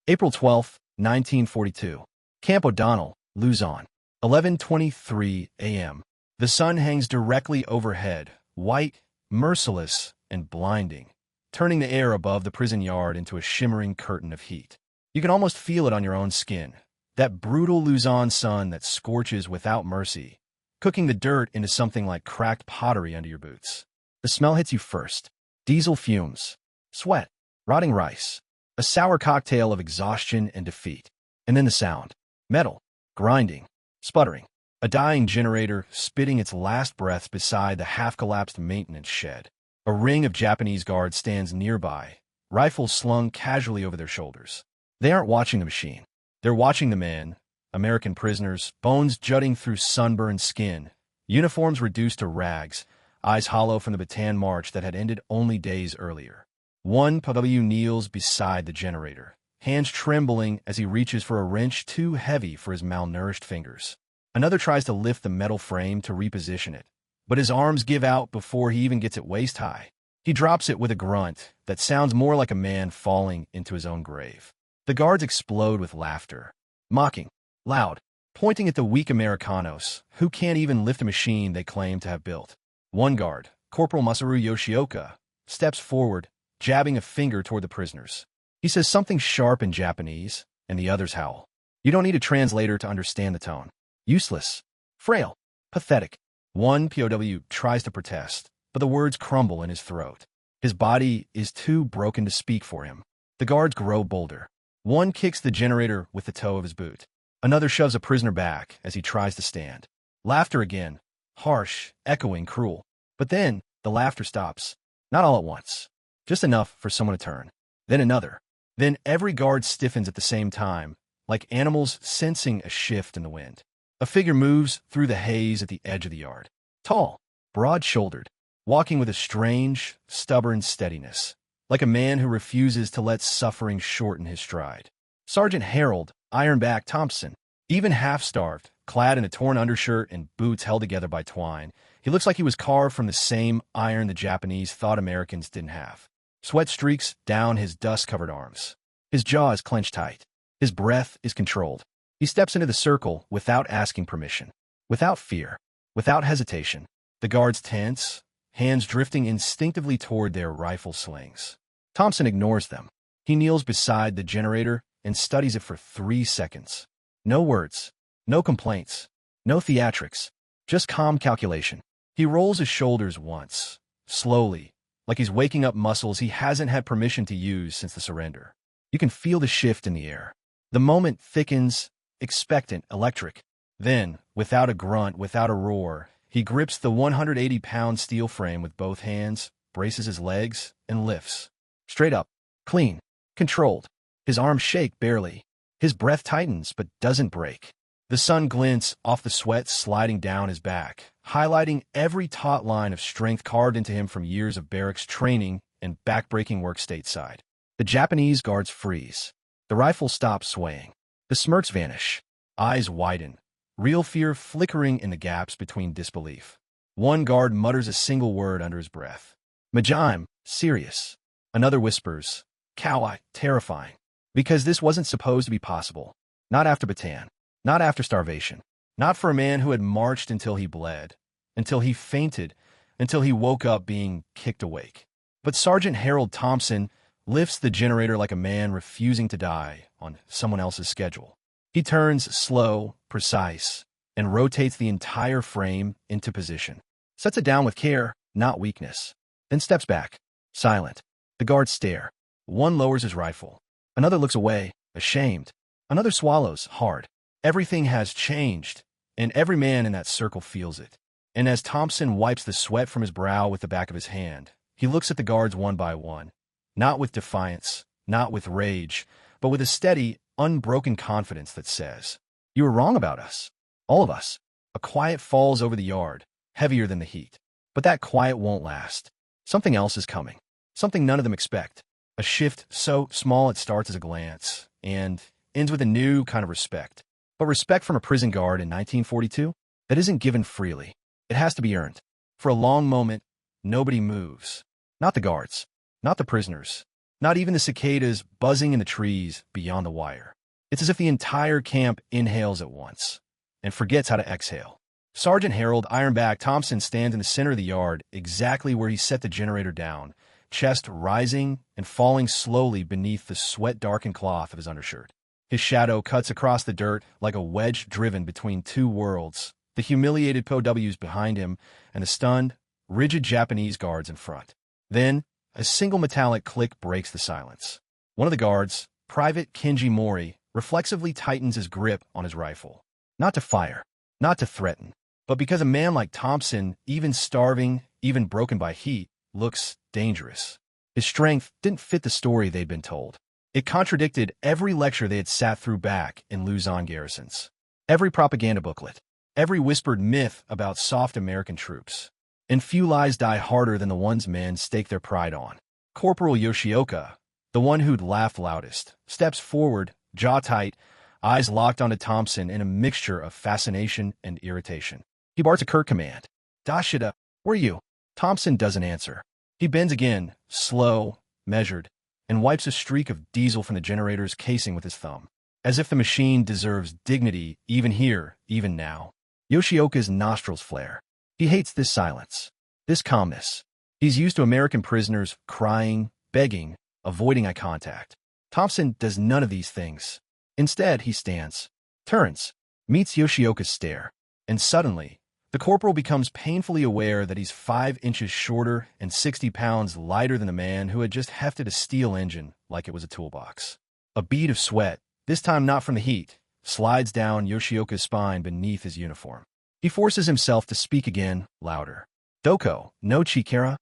April 12, 1942. Camp O'Donnell, Luzon. 11:23 a.m. The sun hangs directly overhead, white, merciless, and blinding, turning the air above the prison yard into a shimmering curtain of heat. You can almost feel it on your own skin, that brutal Luzon sun that scorches without mercy, cooking the dirt into something like cracked pottery under your boots. The smell hits you first. Diesel fumes, sweat, rotting rice, a sour cocktail of exhaustion and defeat. And then the sound. Metal, grinding, sputtering. A dying generator spitting its last breaths beside the half-collapsed maintenance shed. A ring of Japanese guards stands nearby, rifles slung casually over their shoulders. They aren't watching the machine. They're watching the men, American prisoners, bones jutting through sunburned skin, uniforms reduced to rags, eyes hollow from the Bataan March that had ended only days earlier. One WWII kneels beside the generator, hands trembling as he reaches for a wrench too heavy for his malnourished fingers. Another tries to lift the metal frame to reposition it, but his arms give out before he even gets it waist-high. He drops it with a grunt that sounds more like a man falling into his own grave. The guards explode with laughter, mocking, loud, pointing at the weak Americanos, who can't even lift a machine they claim to have built. One guard, Corporal Masaru Yoshioka, steps forward, jabbing a finger toward the prisoners. He says something sharp in Japanese, and the others howl. You don't need a translator to understand the tone. Useless, frail, pathetic. One POW tries to protest, but the words crumble in his throat. His body is too broken to speak for him. The guards grow bolder. One kicks the generator with the toe of his boot. Another shoves a prisoner back as he tries to stand. Laughter again, harsh, echoing, cruel. But then, the laughter stops. Not all at once. Just enough for someone to turn. Then another. Then every guard stiffens at the same time, like animals sensing a shift in the wind. A figure moves through the haze at the edge of the yard. Tall, broad-shouldered, walking with a strange, stubborn steadiness, like a man who refuses to let suffering shorten his stride. Sergeant Harold Ironback Thompson, even half-starved, clad in a torn undershirt and boots held together by twine, he looks like he was carved from the same iron the Japanese thought Americans didn't have. Sweat streaks down his dust-covered arms. His jaw is clenched tight. His breath is controlled. He steps into the circle without asking permission, without fear, without hesitation. The guards tense, hands drifting instinctively toward their rifle slings. Thompson ignores them. He kneels beside the generator and studies it for 3 seconds. No words, no complaints, no theatrics, just calm calculation. He rolls his shoulders once, slowly, like he's waking up muscles he hasn't had permission to use since the surrender. You can feel the shift in the air. The moment thickens, expectant, electric. Then, without a grunt, without a roar, he grips the 180-pound steel frame with both hands, braces his legs, and lifts. Straight up, clean, controlled. His arms shake barely. His breath tightens but doesn't break. The sun glints off the sweat sliding down his back, highlighting every taut line of strength carved into him from years of barracks training and back-breaking work stateside. The Japanese guards freeze. The rifle stops swaying. The smirks vanish. Eyes widen. Real fear flickering in the gaps between disbelief. One guard mutters a single word under his breath. Majime, serious. Another whispers, Cow-eye, terrifying. Because this wasn't supposed to be possible. Not after Bataan. Not after starvation. Not for a man who had marched until he bled. Until he fainted. Until he woke up being kicked awake. But Sergeant Harold Thompson lifts the generator like a man refusing to die on someone else's schedule. He turns slow, precise, and rotates the entire frame into position. Sets it down with care, not weakness. Then steps back, silent. The guards stare. One lowers his rifle. Another looks away, ashamed. Another swallows, hard. Everything has changed, and every man in that circle feels it. And as Thompson wipes the sweat from his brow with the back of his hand, he looks at the guards one by one. Not with defiance, not with rage, but with a steady, unbroken confidence that says, "You were wrong about us. All of us." A quiet falls over the yard, heavier than the heat. But that quiet won't last. Something else is coming. Something none of them expect. A shift so small it starts as a glance, and ends with a new kind of respect. But respect from a prison guard in 1942? That isn't given freely. It has to be earned. For a long moment, nobody moves. Not the guards. Not the prisoners. Not even the cicadas buzzing in the trees beyond the wire. It's as if the entire camp inhales at once and forgets how to exhale. Sergeant Harold Ironback Thompson stands in the center of the yard, exactly where he set the generator down, chest rising and falling slowly beneath the sweat-darkened cloth of his undershirt. His shadow cuts across the dirt like a wedge driven between two worlds, the humiliated POWs behind him and the stunned, rigid Japanese guards in front. Then, a single metallic click breaks the silence. One of the guards, Private Kenji Mori, reflexively tightens his grip on his rifle. Not to fire, not to threaten, but because a man like Thompson, even starving, even broken by heat, looks dangerous. His strength didn't fit the story they'd been told. It contradicted every lecture they had sat through back in Luzon garrisons. Every propaganda booklet. Every whispered myth about soft American troops. And few lies die harder than the ones men stake their pride on. Corporal Yoshioka, the one who'd laughed loudest, steps forward, jaw tight, eyes locked onto Thompson in a mixture of fascination and irritation. He barks a curt command. Dashida, where are you? Thompson doesn't answer. He bends again, slow, measured, and wipes a streak of diesel from the generator's casing with his thumb, as if the machine deserves dignity even here, even now. Yoshioka's nostrils flare. He hates this silence, this calmness. He's used to American prisoners crying, begging, avoiding eye contact. Thompson does none of these things. Instead, he stands, turns, meets Yoshioka's stare, and suddenly, the corporal becomes painfully aware that he's 5 inches shorter and 60 pounds lighter than the man who had just hefted a steel engine like it was a toolbox. A bead of sweat, this time not from the heat, slides down Yoshioka's spine beneath his uniform. He forces himself to speak again, louder. Doko, no Chikara?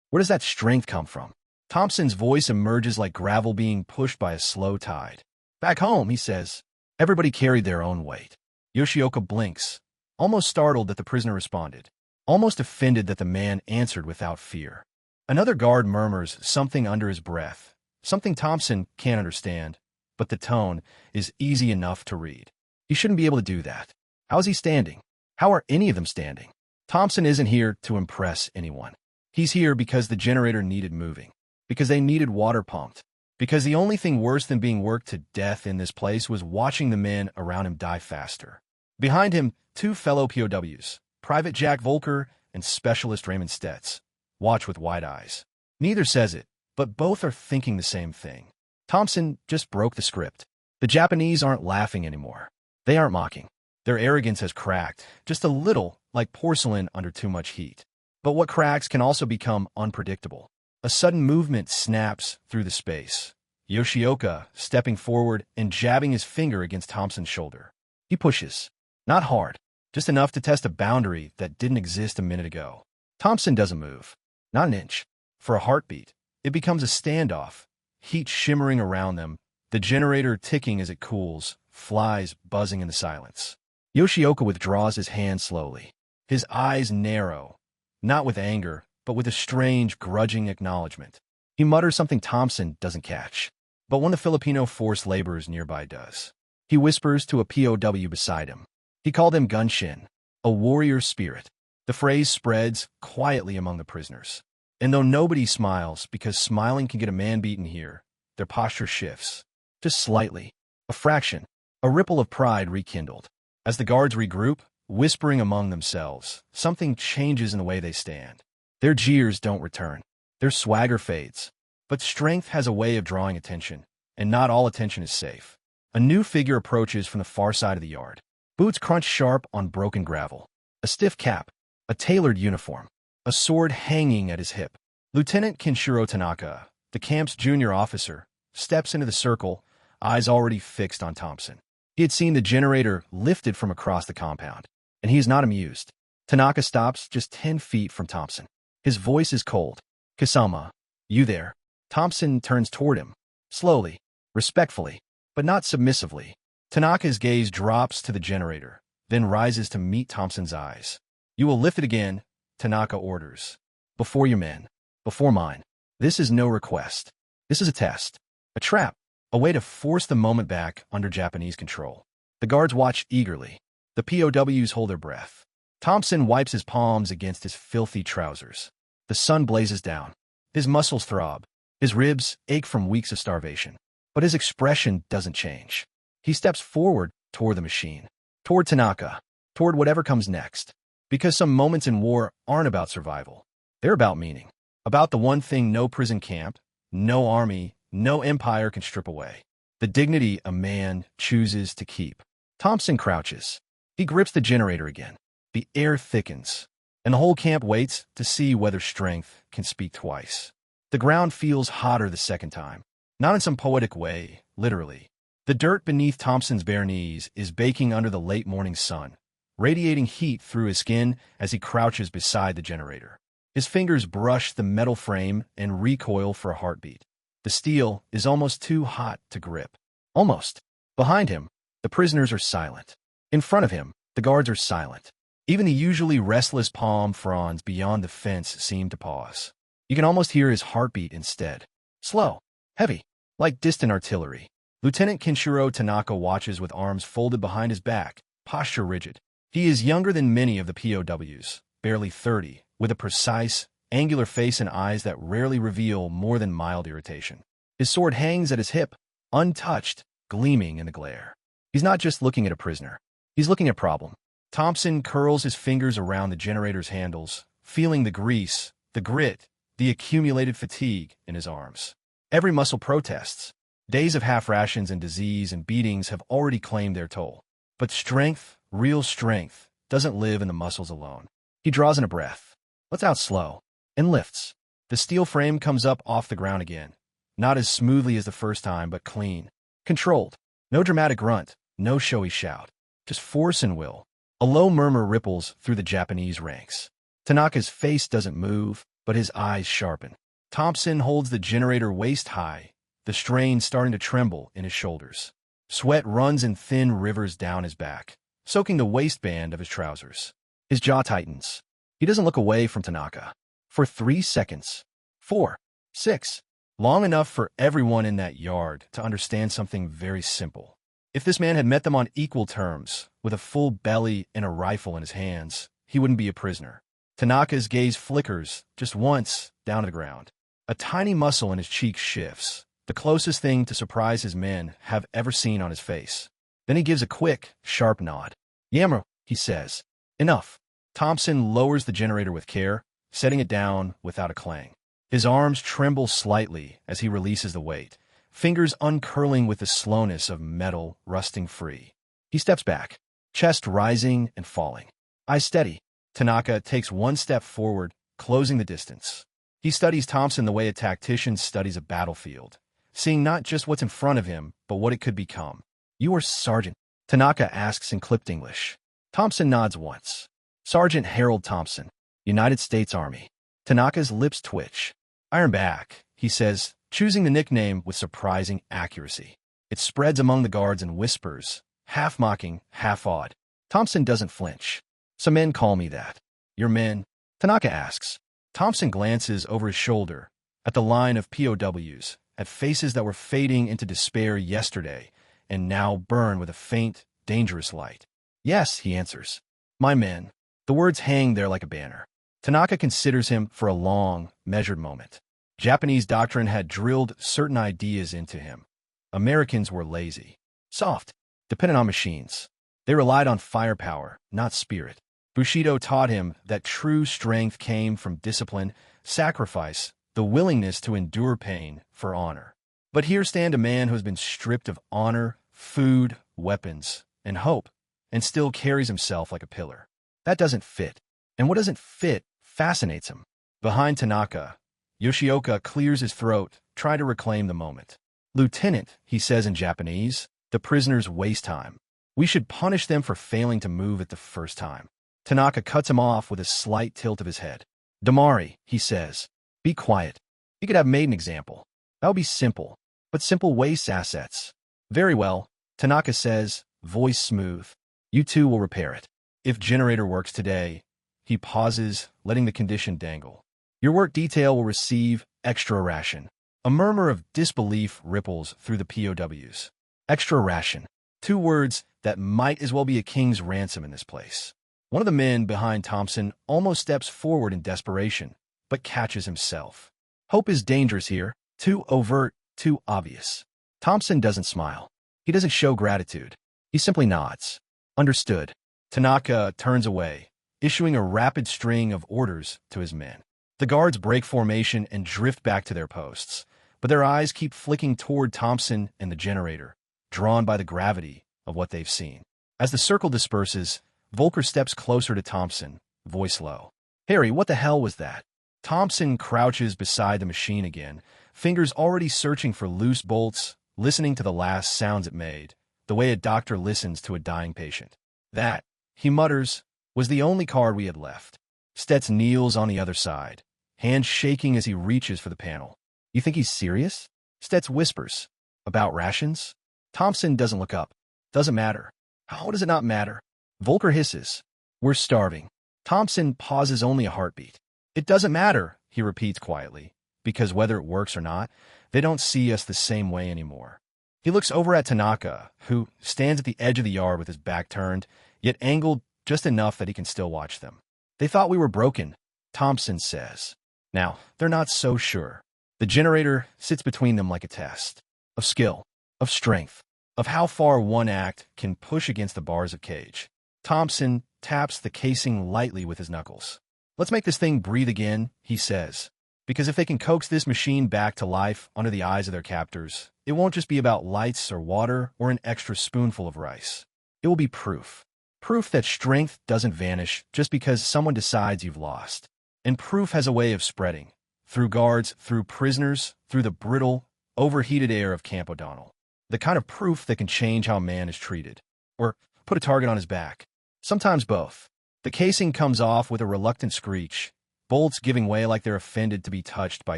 Where does that strength come from? Thompson's voice emerges like gravel being pushed by a slow tide. Back home, he says. Everybody carried their own weight. Yoshioka blinks, almost startled that the prisoner responded, almost offended that the man answered without fear. Another guard murmurs something under his breath, something Thompson can't understand, but the tone is easy enough to read. He shouldn't be able to do that. How is he standing? How are any of them standing? Thompson isn't here to impress anyone. He's here because the generator needed moving, because they needed water pumped, because the only thing worse than being worked to death in this place was watching the men around him die faster. Behind him, 2 fellow POWs, Private Jack Volker and Specialist Raymond Stetz, watch with wide eyes. Neither says it, but both are thinking the same thing. Thompson just broke the script. The Japanese aren't laughing anymore. They aren't mocking. Their arrogance has cracked, just a little, like porcelain under too much heat. But what cracks can also become unpredictable. A sudden movement snaps through the space. Yoshioka stepping forward and jabbing his finger against Thompson's shoulder. He pushes. Not hard, just enough to test a boundary that didn't exist a minute ago. Thompson doesn't move. Not an inch. For a heartbeat, it becomes a standoff, heat shimmering around them, the generator ticking as it cools, flies buzzing in the silence. Yoshioka withdraws his hand slowly. His eyes narrow, not with anger, but with a strange, grudging acknowledgement. He mutters something Thompson doesn't catch, but one of the Filipino forced laborers nearby does. He whispers to a POW beside him. He called him Gunshin, a warrior spirit. The phrase spreads quietly among the prisoners. And though nobody smiles, because smiling can get a man beaten here, their posture shifts. Just slightly. A fraction. A ripple of pride rekindled. As the guards regroup, whispering among themselves, something changes in the way they stand. Their jeers don't return. Their swagger fades. But strength has a way of drawing attention, and not all attention is safe. A new figure approaches from the far side of the yard. Boots crunch sharp on broken gravel. A stiff cap. A tailored uniform. A sword hanging at his hip. Lieutenant Kenshiro Tanaka, the camp's junior officer, steps into the circle, eyes already fixed on Thompson. He had seen the generator lifted from across the compound, and he is not amused. Tanaka stops just 10 feet from Thompson. His voice is cold. Kasama, you there? Thompson turns toward him, slowly, respectfully, but not submissively. Tanaka's gaze drops to the generator, then rises to meet Thompson's eyes. You will lift it again, Tanaka orders. Before your men. Before mine. This is no request. This is a test. A trap. A way to force the moment back under Japanese control. The guards watch eagerly. The POWs hold their breath. Thompson wipes his palms against his filthy trousers. The sun blazes down. His muscles throb. His ribs ache from weeks of starvation. But his expression doesn't change. He steps forward toward the machine, toward Tanaka, toward whatever comes next. Because some moments in war aren't about survival. They're about meaning. About the one thing no prison camp, no army, no empire can strip away. The dignity a man chooses to keep. Thompson crouches. He grips the generator again. The air thickens, and the whole camp waits to see whether strength can speak twice. The ground feels hotter the second time. Not in some poetic way, literally. The dirt beneath Thompson's bare knees is baking under the late morning sun, radiating heat through his skin as he crouches beside the generator. His fingers brush the metal frame and recoil for a heartbeat. The steel is almost too hot to grip. Almost. Behind him, the prisoners are silent. In front of him, the guards are silent. Even the usually restless palm fronds beyond the fence seem to pause. You can almost hear his heartbeat instead. Slow, heavy, like distant artillery. Lieutenant Kenshiro Tanaka watches with arms folded behind his back, posture rigid. He is younger than many of the POWs, barely 30, with a precise, angular face and eyes that rarely reveal more than mild irritation. His sword hangs at his hip, untouched, gleaming in the glare. He's not just looking at a prisoner. He's looking at problem. Thompson curls his fingers around the generator's handles, feeling the grease, the grit, the accumulated fatigue in his arms. Every muscle protests. Days of half rations and disease and beatings have already claimed their toll. But strength, real strength, doesn't live in the muscles alone. He draws in a breath, lets out slow, and lifts. The steel frame comes up off the ground again. Not as smoothly as the first time, but clean. Controlled. No dramatic grunt, no showy shout. Just force and will. A low murmur ripples through the Japanese ranks. Tanaka's face doesn't move, but his eyes sharpen. Thompson holds the generator waist high, the strain starting to tremble in his shoulders. Sweat runs in thin rivers down his back, soaking the waistband of his trousers. His jaw tightens. He doesn't look away from Tanaka. For 3 seconds. 4. 6. Long enough for everyone in that yard to understand something very simple. If this man had met them on equal terms, with a full belly and a rifle in his hands, he wouldn't be a prisoner. Tanaka's gaze flickers, just once, down to the ground. A tiny muscle in his cheek shifts, the closest thing to surprise his men have ever seen on his face. Then he gives a quick, sharp nod. Yamro, he says. Enough. Thompson lowers the generator with care, setting it down without a clang. His arms tremble slightly as he releases the weight, fingers uncurling with the slowness of metal rusting free. He steps back, chest rising and falling. Eyes steady. Tanaka takes 1 step forward, closing the distance. He studies Thompson the way a tactician studies a battlefield, seeing not just what's in front of him, but what it could become. You are Sergeant? Tanaka asks in clipped English. Thompson nods once. Sergeant Harold Thompson, United States Army. Tanaka's lips twitch. Iron back, he says, choosing the nickname with surprising accuracy. It spreads among the guards in whispers, half mocking, half awed. Thompson doesn't flinch. Some men call me that. Your men? Tanaka asks. Thompson glances over his shoulder, at the line of POWs, at faces that were fading into despair yesterday, and now burn with a faint, dangerous light. Yes, he answers. My men. The words hang there like a banner. Tanaka considers him for a long, measured moment. Japanese doctrine had drilled certain ideas into him. Americans were lazy, soft, dependent on machines. They relied on firepower, not spirit. Bushido taught him that true strength came from discipline, sacrifice, the willingness to endure pain for honor. But here stand a man who has been stripped of honor, food, weapons, and hope, and still carries himself like a pillar. That doesn't fit. And what doesn't fit fascinates him. Behind Tanaka, Yoshioka clears his throat, trying to reclaim the moment. Lieutenant, he says in Japanese, the prisoners waste time. We should punish them for failing to move it the first time. Tanaka cuts him off with a slight tilt of his head. Damari, he says, be quiet. You could have made an example. That would be simple, but simple wastes assets. Very well, Tanaka says, voice smooth. You two will repair it. If generator works today, he pauses, letting the condition dangle. Your work detail will receive extra ration. A murmur of disbelief ripples through the POWs. Extra ration. 2 words that might as well be a king's ransom in this place. One of the men behind Thompson almost steps forward in desperation, but catches himself. Hope is dangerous here, Too overt, too obvious. Thompson doesn't smile. He doesn't show gratitude. He simply nods. Understood. Tanaka turns away, issuing a rapid string of orders to his men. The guards break formation and drift back to their posts, but their eyes keep flicking toward Thompson and the generator, drawn by the gravity of what they've seen. As the circle disperses, Volker steps closer to Thompson, voice low. "Harry, what the hell was that?" Thompson crouches beside the machine again, fingers already searching for loose bolts, listening to the last sounds it made, the way a doctor listens to a dying patient. "That," he mutters, "was the only card we had left." Stets kneels on the other side, hands shaking as he reaches for the panel. "You think he's serious?" Stets whispers. "About rations?" Thompson doesn't look up. "Doesn't matter." "How does it not matter?" Volker hisses. "We're starving." Thompson pauses only a heartbeat. "It doesn't matter," he repeats quietly, "because whether it works or not, they don't see us the same way anymore." He looks over at Tanaka, who stands at the edge of the yard with his back turned, yet angled just enough that he can still watch them. "They thought we were broken," Thompson says. Now, they're not so sure. The generator sits between them like a test. Of skill, of strength, of how far one act can push against the bars of cage. Thompson taps the casing lightly with his knuckles. "Let's make this thing breathe again," he says. "Because if they can coax this machine back to life under the eyes of their captors, it won't just be about lights or water or an extra spoonful of rice. It will be proof. Proof that strength doesn't vanish just because someone decides you've lost. And proof has a way of spreading. Through guards, through prisoners, through the brittle, overheated air of Camp O'Donnell. The kind of proof that can change how a man is treated. Or put a target on his back. Sometimes both. The casing comes off with a reluctant screech, bolts giving way like they're offended to be touched by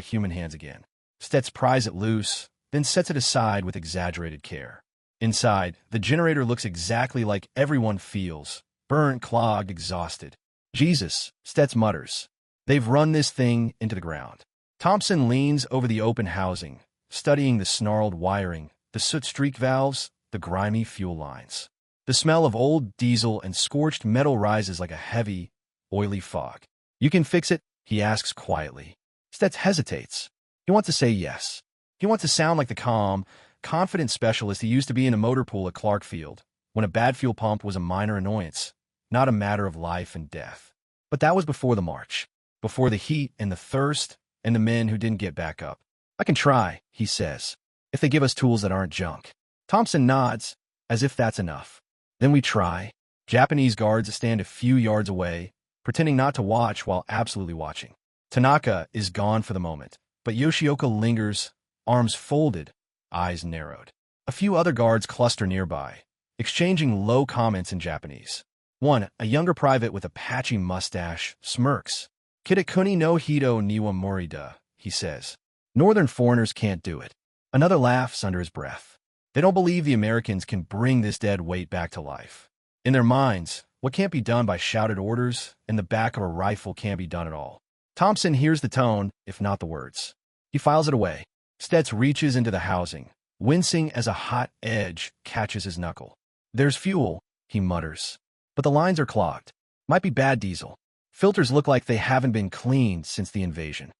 human hands again. Stets pries it loose, then sets it aside with exaggerated care. Inside, the generator looks exactly like everyone feels, burnt, clogged, exhausted. "Jesus," Stets mutters. "They've run this thing into the ground." Thompson leans over the open housing, studying the snarled wiring, the soot-streaked valves, the grimy fuel lines. The smell of old diesel and scorched metal rises like a heavy, oily fog. "You can fix it?" he asks quietly. Stets hesitates. He wants to say yes. He wants to sound like the calm, confident specialist he used to be in a motor pool at Clark Field, when a bad fuel pump was a minor annoyance, not a matter of life and death. But that was before the march, before the heat and the thirst and the men who didn't get back up. "I can try," he says, "if they give us tools that aren't junk." Thompson nods, as if that's enough. Then we try. Japanese guards stand a few yards away, pretending not to watch while absolutely watching. Tanaka is gone for the moment, but Yoshioka lingers, arms folded, eyes narrowed. A few other guards cluster nearby, exchanging low comments in Japanese. One, a younger private with a patchy mustache, smirks. "Kitakuni no hito niwa morida," he says. "Northern foreigners can't do it." Another laughs under his breath. They don't believe the Americans can bring this dead weight back to life. In their minds, what can't be done by shouted orders in the back of a rifle can't be done at all. Thompson hears the tone, if not the words. He files it away. Stets reaches into the housing, wincing as a hot edge catches his knuckle. "There's fuel," he mutters. "But the lines are clogged. Might be bad diesel. Filters look like they haven't been cleaned since the invasion."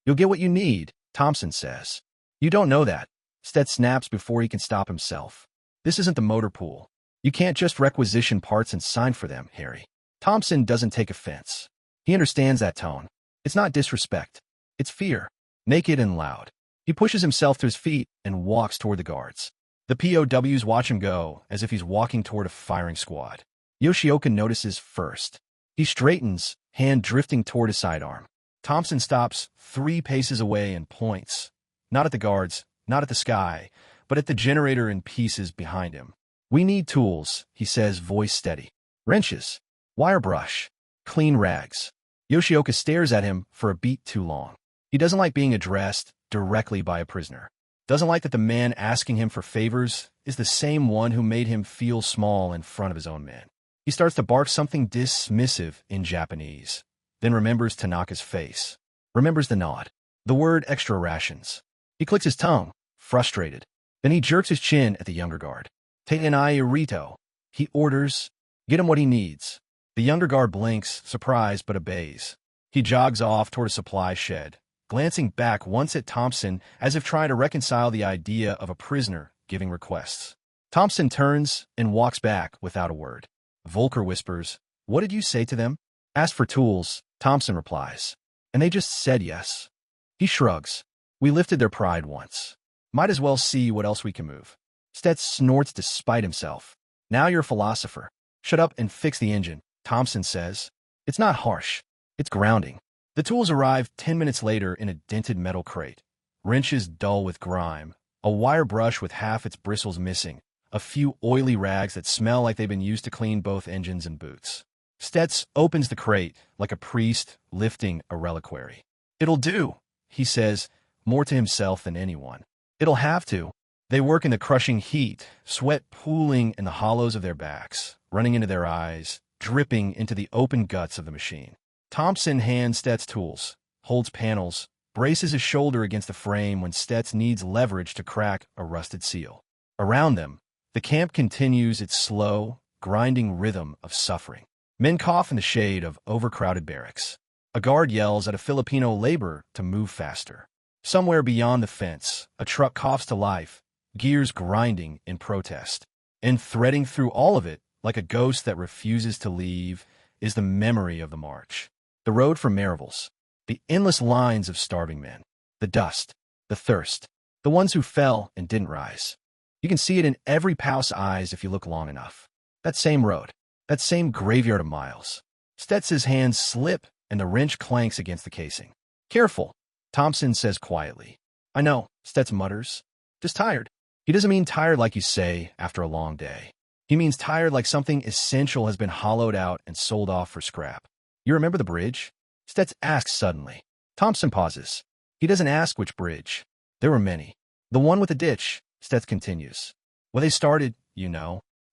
"You'll get what you need," Thompson says. "You don't know that." Stets snaps before he can stop himself. "This isn't the motor pool. You can't just requisition parts and sign for them, Harry." Thompson doesn't take offense. He understands that tone. It's not disrespect. It's fear, naked and loud. He pushes himself to his feet and walks toward the guards. The POWs watch him go, as if he's walking toward a firing squad. Yoshioka notices first. He straightens, hand drifting toward his sidearm. Thompson stops 3 paces away and points, not at the guards, not at the sky, but at the generator in pieces behind him. "We need tools," he says, voice steady. "Wrenches, wire brush, clean rags." Yoshioka stares at him for a beat too long. He doesn't like being addressed directly by a prisoner. Doesn't like that the man asking him for favors is the same one who made him feel small in front of his own men. He starts to bark something dismissive in Japanese, then remembers Tanaka's face, remembers the nod, the word extra rations. He clicks his tongue, frustrated. Then he jerks his chin at the younger guard. "Teinai Irito," he orders. "Get him what he needs." The younger guard blinks, surprised, but obeys. He jogs off toward a supply shed, glancing back once at Thompson as if trying to reconcile the idea of a prisoner giving requests. Thompson turns and walks back without a word. Volker whispers, "What did you say to them?" "Asked for tools," Thompson replies. "And they just said yes." He shrugs. "We lifted their pride once. Might as well see what else we can move." Stets snorts despite himself. "Now you're a philosopher. Shut up and fix the engine," Thompson says. It's not harsh. It's grounding. The tools arrive 10 minutes later in a dented metal crate. Wrenches dull with grime, a wire brush with half its bristles missing, a few oily rags that smell like they've been used to clean both engines and boots. Stets opens the crate like a priest lifting a reliquary. "It'll do," he says, more to himself than anyone. "It'll have to." They work in the crushing heat, sweat pooling in the hollows of their backs, running into their eyes, dripping into the open guts of the machine. Thompson hands Stets tools, holds panels, braces his shoulder against the frame when Stets needs leverage to crack a rusted seal. Around them, the camp continues its slow, grinding rhythm of suffering. Men cough in the shade of overcrowded barracks. A guard yells at a Filipino laborer to move faster. Somewhere beyond the fence, a truck coughs to life, gears grinding in protest. And threading through all of it, like a ghost that refuses to leave, is the memory of the march. The road from Marivilles. The endless lines of starving men. The dust. The thirst. The ones who fell and didn't rise. You can see it in every Pau's eyes if you look long enough. That same road. That same graveyard of miles. Stets's hands slip and the wrench clanks against the casing. "Careful," Thompson says quietly. "I know," Stets mutters. "Just tired." He doesn't mean tired like you say after a long day. He means tired like something essential has been hollowed out and sold off for scrap. "You remember the bridge?" Stets asks suddenly. Thompson pauses. He doesn't ask which bridge. There were many. "The one with the ditch," Stets continues. "Well, they started,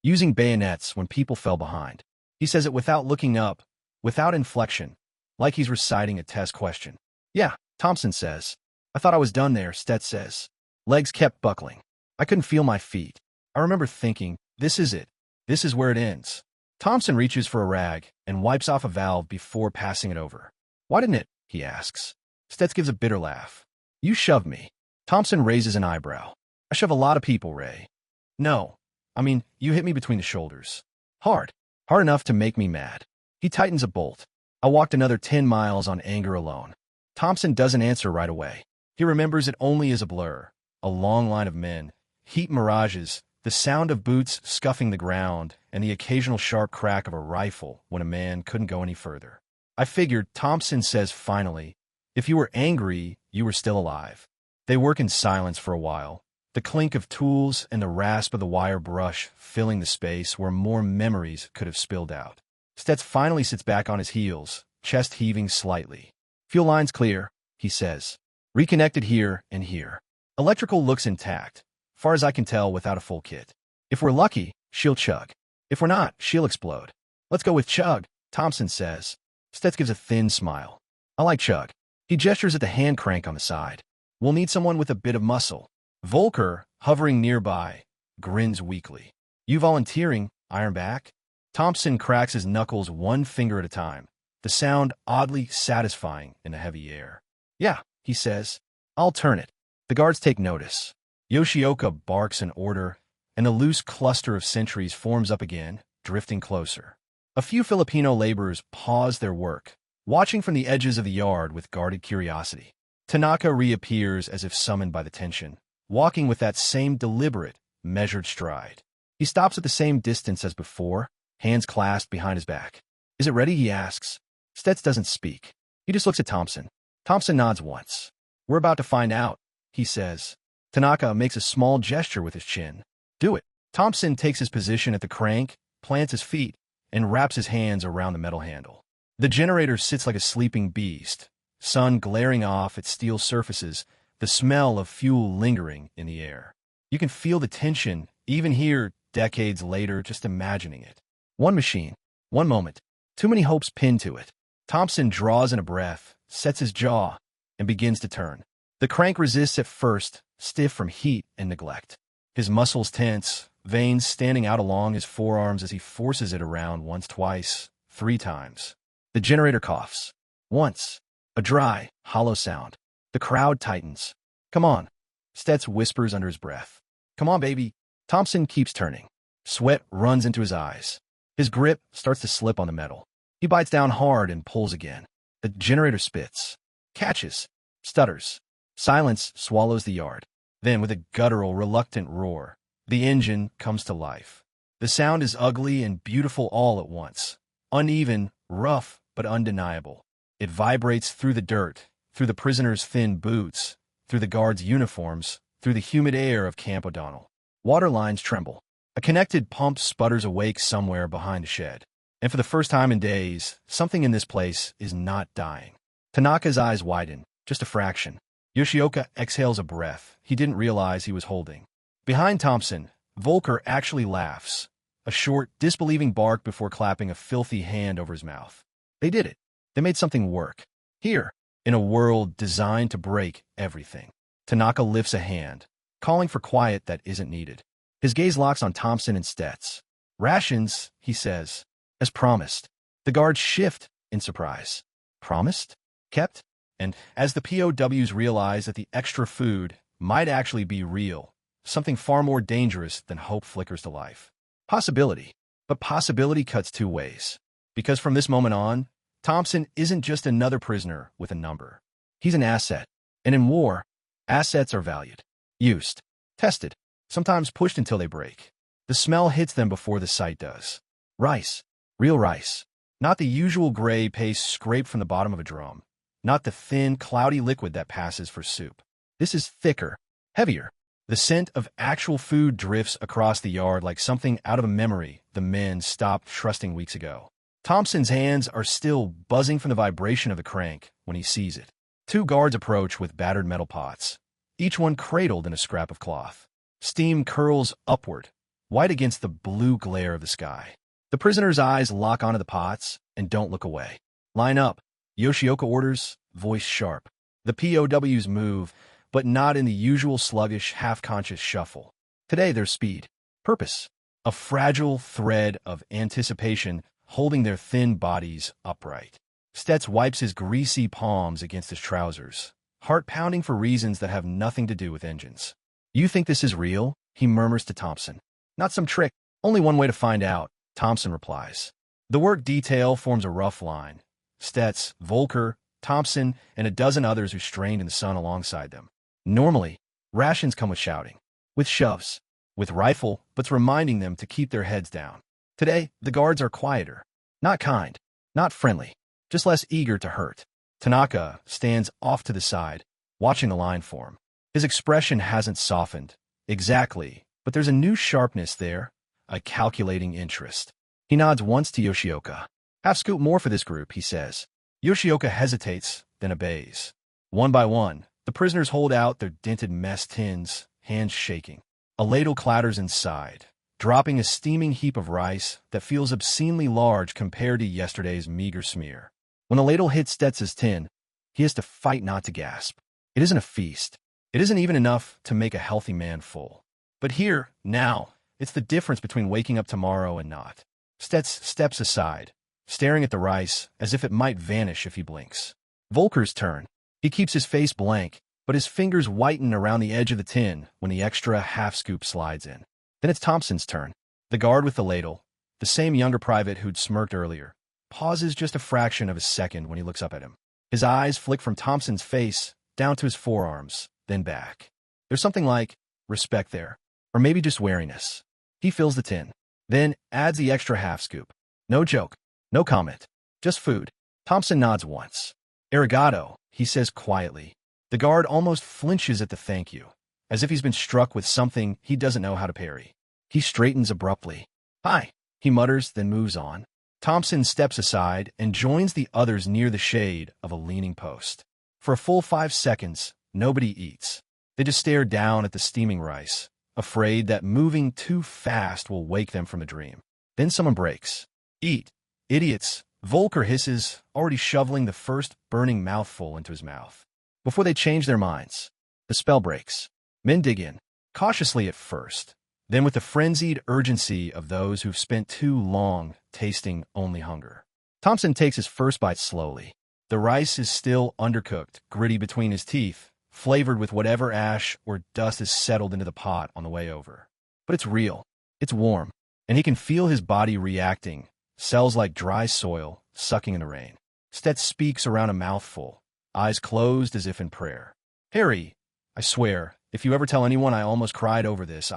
using bayonets when people fell behind." He says it without looking up, without inflection, like he's reciting a test question. "Yeah," Thompson says. "I thought I was done there," Stets says. Legs kept buckling. "I couldn't feel my feet. I remember thinking, this is it. This is where it ends." Thompson reaches for a rag and wipes off a valve before passing it over. "Why didn't it?" he asks. Stets gives a bitter laugh. "You shoved me." Thompson raises an eyebrow. "I shove a lot of people, Ray." "No. I mean, you hit me between the shoulders. Hard. Hard enough to make me mad." He tightens a bolt. "I walked another 10 miles on anger alone." Thompson doesn't answer right away. He remembers it only as a blur. A long line of men, heat mirages, the sound of boots scuffing the ground, and the occasional sharp crack of a rifle when a man couldn't go any further. "I figured," Thompson says finally, "if you were angry, you were still alive." They work in silence for a while, the clink of tools and the rasp of the wire brush filling the space where more memories could have spilled out. Stets finally sits back on his heels, chest heaving slightly. "Fuel line's clear," he says. "Reconnected here and here. Electrical looks intact, far as I can tell without a full kit. If we're lucky, she'll chug. If we're not, she'll explode." "Let's go with chug," Thompson says. Stets gives a thin smile. "I like chug." He gestures at the hand crank on the side. "We'll need someone with a bit of muscle." Volker, hovering nearby, grins weakly. "You volunteering, Ironback?" Thompson cracks his knuckles one finger at a time, the sound oddly satisfying in the heavy air. "Yeah," he says. "I'll turn it." The guards take notice. Yoshioka barks an order, and the loose cluster of sentries forms up again, drifting closer. A few Filipino laborers pause their work, watching from the edges of the yard with guarded curiosity. Tanaka reappears as if summoned by the tension, walking with that same deliberate, measured stride. He stops at the same distance as before, hands clasped behind his back. "Is it ready?" he asks. Stets doesn't speak. He just looks at Thompson. Thompson nods once. "We're about to find out," he says. Tanaka makes a small gesture with his chin. "Do it." Thompson takes his position at the crank, plants his feet, and wraps his hands around the metal handle. The generator sits like a sleeping beast, sun glaring off its steel surfaces, the smell of fuel lingering in the air. You can feel the tension, even here, decades later, just imagining it. One machine, one moment, too many hopes pinned to it. Thompson draws in a breath, sets his jaw, and begins to turn. The crank resists at first, stiff from heat and neglect. His muscles tense, veins standing out along his forearms as he forces it around once, twice, 3 times. The generator coughs. Once, a dry, hollow sound. The crowd tightens. Come on, Stets whispers under his breath. Come on, baby. Thompson keeps turning. Sweat runs into his eyes. His grip starts to slip on the metal. He bites down hard and pulls again. The generator spits, catches, stutters. Silence swallows the yard. Then, with a guttural, reluctant roar, the engine comes to life. The sound is ugly and beautiful all at once. Uneven, rough, but undeniable. It vibrates through the dirt, through the prisoners' thin boots, through the guards' uniforms, through the humid air of Camp O'Donnell. Water lines tremble. A connected pump sputters awake somewhere behind the shed. And for the first time in days, something in this place is not dying. Tanaka's eyes widen, just a fraction. Yoshioka exhales a breath he didn't realize he was holding. Behind Thompson, Volker actually laughs, a short, disbelieving bark before clapping a filthy hand over his mouth. They did it. They made something work. Here, in a world designed to break everything. Tanaka lifts a hand, calling for quiet that isn't needed. His gaze locks on Thompson and Stets. Rations, he says, as promised. The guards shift in surprise. Promised? Kept? And as the POWs realize that the extra food might actually be real, something far more dangerous than hope flickers to life. Possibility. But possibility cuts two ways. Because from this moment on, Thompson isn't just another prisoner with a number. He's an asset. And in war, assets are valued, used, tested, sometimes pushed until they break. The smell hits them before the sight does. Rice. Real rice. Not the usual gray paste scraped from the bottom of a drum. Not the thin, cloudy liquid that passes for soup. This is thicker, heavier. The scent of actual food drifts across the yard like something out of a memory the men stopped trusting weeks ago. Thompson's hands are still buzzing from the vibration of the crank when he sees it. Two guards approach with battered metal pots, each one cradled in a scrap of cloth. Steam curls upward, white against the blue glare of the sky. The prisoner's eyes lock onto the pots and don't look away. Line up, Yoshioka orders, voice sharp. The POWs move, but not in the usual sluggish, half-conscious shuffle. Today there's speed, purpose, a fragile thread of anticipation holding their thin bodies upright. Stets wipes his greasy palms against his trousers, heart pounding for reasons that have nothing to do with engines. You think this is real? He murmurs to Thompson. Not some trick, only one way to find out, Thompson replies. The work detail forms a rough line. Stets, Volker, Thompson, and a dozen others who strained in the sun alongside them. Normally, rations come with shouting, with shoves, with rifle, but's reminding them to keep their heads down. Today, the guards are quieter. Not kind, not friendly, just less eager to hurt. Tanaka stands off to the side, watching the line form. His expression hasn't softened, exactly, but there's a new sharpness there, a calculating interest. He nods once to Yoshioka. Half scoop more for this group, he says. Yoshioka hesitates, then obeys. One by one, the prisoners hold out their dented mess tins, hands shaking. A ladle clatters inside, dropping a steaming heap of rice that feels obscenely large compared to yesterday's meager smear. When the ladle hits Stets's tin, he has to fight not to gasp. It isn't a feast. It isn't even enough to make a healthy man full. But here, now, it's the difference between waking up tomorrow and not. Stets steps aside, staring at the rice as if it might vanish if he blinks. Volker's turn. He keeps his face blank, but his fingers whiten around the edge of the tin when the extra half-scoop slides in. Then it's Thompson's turn. The guard with the ladle, the same younger private who'd smirked earlier, pauses just a fraction of a second when he looks up at him. His eyes flick from Thompson's face down to his forearms, then back. There's something like respect there, or maybe just wariness. He fills the tin, then adds the extra half-scoop. No joke, no comment, just food. Thompson nods once. Arigato, he says quietly. The guard almost flinches at the thank you, as if he's been struck with something he doesn't know how to parry. He straightens abruptly. Hi, he mutters, then moves on. Thompson steps aside and joins the others near the shade of a leaning post. For a full 5 seconds, nobody eats. They just stare down at the steaming rice, afraid that moving too fast will wake them from a dream. Then someone breaks. Eat. Idiots, Volker hisses, already shoveling the first burning mouthful into his mouth. Before they change their minds, the spell breaks. Men dig in, cautiously at first, then with the frenzied urgency of those who've spent too long tasting only hunger. Thompson takes his first bite slowly, The rice is still undercooked, gritty between his teeth, flavored with whatever ash or dust has settled into the pot on the way over. But it's real. It's warm. And he can feel his body reacting, cells like dry soil, sucking in the rain. Stet speaks around a mouthful, eyes closed as if in prayer. Harry, I swear, if you ever tell anyone I almost cried over this,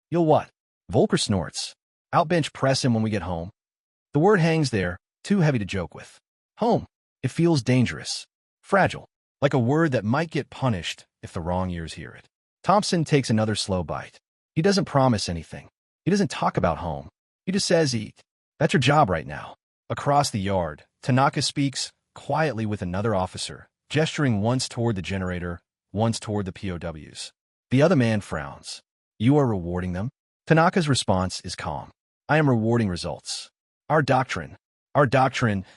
You'll what? Volker snorts. Outbench press him when we get home. The word hangs there, too heavy to joke with. Home. It feels dangerous. Fragile. Like a word that might get punished if the wrong ears hear it. Thompson takes another slow bite. He doesn't promise anything. He doesn't talk about home. He just says eat. That's your job right now. Across the yard, Tanaka speaks quietly with another officer, gesturing once toward the generator, once toward the POWs. The other man frowns. You are rewarding them? Tanaka's response is calm. I am rewarding results. Our doctrine,